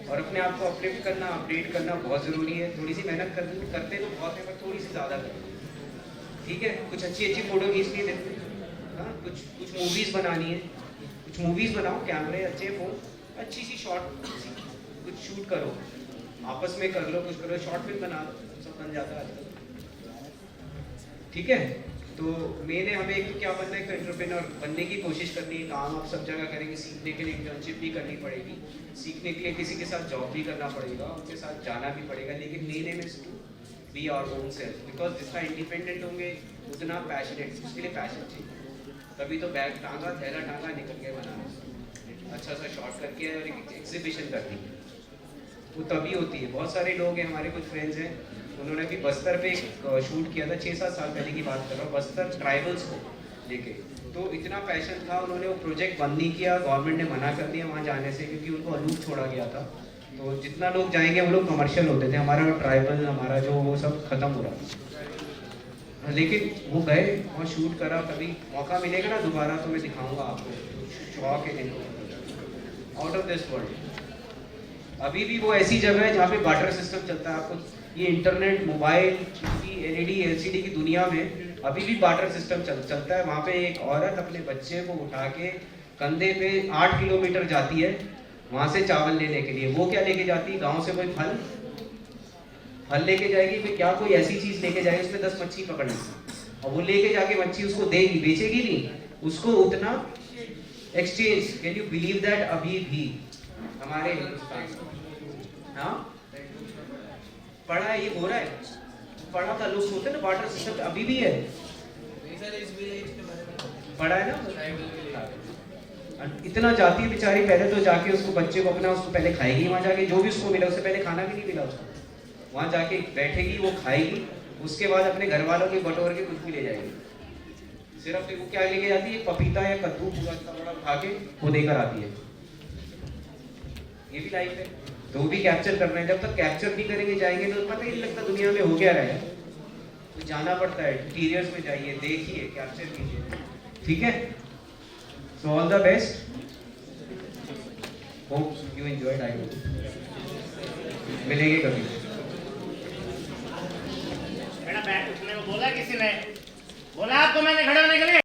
और अपने आप को अपलिफ्ट करना, अपडेट करना बहुत ज़रूरी है। थोड़ी सी मेहनत करते तो बहुत है, पर थोड़ी सी ज़्यादा करें, ठीक है। कुछ अच्छी फोटो खींचनी है, हाँ, कुछ मूवीज़ बनानी है, कुछ मूवीज़ बनाओ, कैमरे अच्छे, फोन, अच्छी सी शॉर्ट कुछ शूट करो, आपस में कर लो, कुछ करो, शॉर्ट फिल्म बना लो, सब बन जाता है आजकल, ठीक है। तो मैंने हमें एक तो क्या बनना है, एक एंटरप्रेन्योर बनने की कोशिश करनी है। काम आप सब जगह करेंगे, सीखने के लिए इंटर्नशिप भी करनी पड़ेगी, सीखने के लिए किसी के साथ जॉब भी करना पड़ेगा, उनके साथ जाना भी पड़ेगा, लेकिन main aim is to be our own self. Because जितना इंडिपेंडेंट होंगे उतना पैशनेट, उसके लिए पैशन चाहिए। तभी तो बैग टांगा, थैला टांगा, निकल गए बनाना, अच्छा सा शॉट करके और एक एग्जीबिशन कर दी, वो तभी होती है। बहुत सारे लोग हैं, हमारे कुछ फ्रेंड्स हैं, उन्होंने भी बस्तर पे एक शूट किया था, 6-7 साल पहले की बात कर रहा हूँ, बस्तर ट्राइबल्स को लेके। तो इतना पैशन था, उन्होंने वो प्रोजेक्ट बंद नहीं किया, गवर्नमेंट ने मना कर दिया वहाँ जाने से, क्योंकि उनको अलूप छोड़ा गया था। तो जितना लोग जाएंगे वो लोग कमर्शियल होते थे, हमारा ट्राइबल, हमारा जो वो सब खत्म हो रहा था। लेकिन वो गए और शूट करा, कभी मौका मिलेगा ना दोबारा तो मैं दिखाऊंगा आपको, शौक है जिनको, आउट ऑफ दिस वर्ल्ड। अभी भी वो ऐसी जगह है जहाँ पे बार्टर सिस्टम चलता है। आपको ये internet, mobile, TV, LED, LCD की दुनिया में अभी भी बार्टर सिस्टम चलता है। वहाँ पे एक औरत अपने बच्चे को उठा के कंधे पे 8 किलोमीटर जाती है वहाँ से चावल लेने के लिए। वो क्या लेके जाती है, गाँव से कोई फल लेके जाएगी, फिर क्या कोई ऐसी चीज़ लेके जाएगी उसमें 10 मच्छी पकड़नी, और वो लेके जाके मच्छी उसको देगी, बेचेगी नहीं, उसको उतना exchange. Can you believe that? अभी भी हमारे हिंदुस्तान, हाँ पढ़ा है, ये हो रहा है, पढ़ा था, लोग सोते ना बार्टर सिस्टम अभी भी है, पढ़ा है ना। इतना जाती है बेचारी, पहले तो जाके उसको, बच्चे को अपना, उसको पहले खाएगी वहाँ जाके, जो भी उसको मिला, उससे पहले खाना भी नहीं मिला उसको, वहाँ जाके बैठेगी, वो खाएगी, उसके बाद अपने घर वालों के बटोर के कुछ भी ले जाएगी। सिर्फ फिर वो क्या लेके जाती है, पपीता या कद्दू पूरा इतना बड़ा उठा के वो देकर आती है। ये भी लाइफ है, तो वो भी कैप्चर करना है। जब तक कैप्चर नहीं करेंगे, जाएंगे तो पता ही नहीं लगता दुनिया में हो क्या रहा है। तो जाना पड़ता है, इंटीरियर्स में जाइए, देखिए, कैप्चर कीजिए, ठीक है। So all the best, hope you enjoyed. I hope मिलेंगे कभी। बेटा बैठ उठने को बोला किसी ने? बोला आपको मैंने खड़े होने के लिए?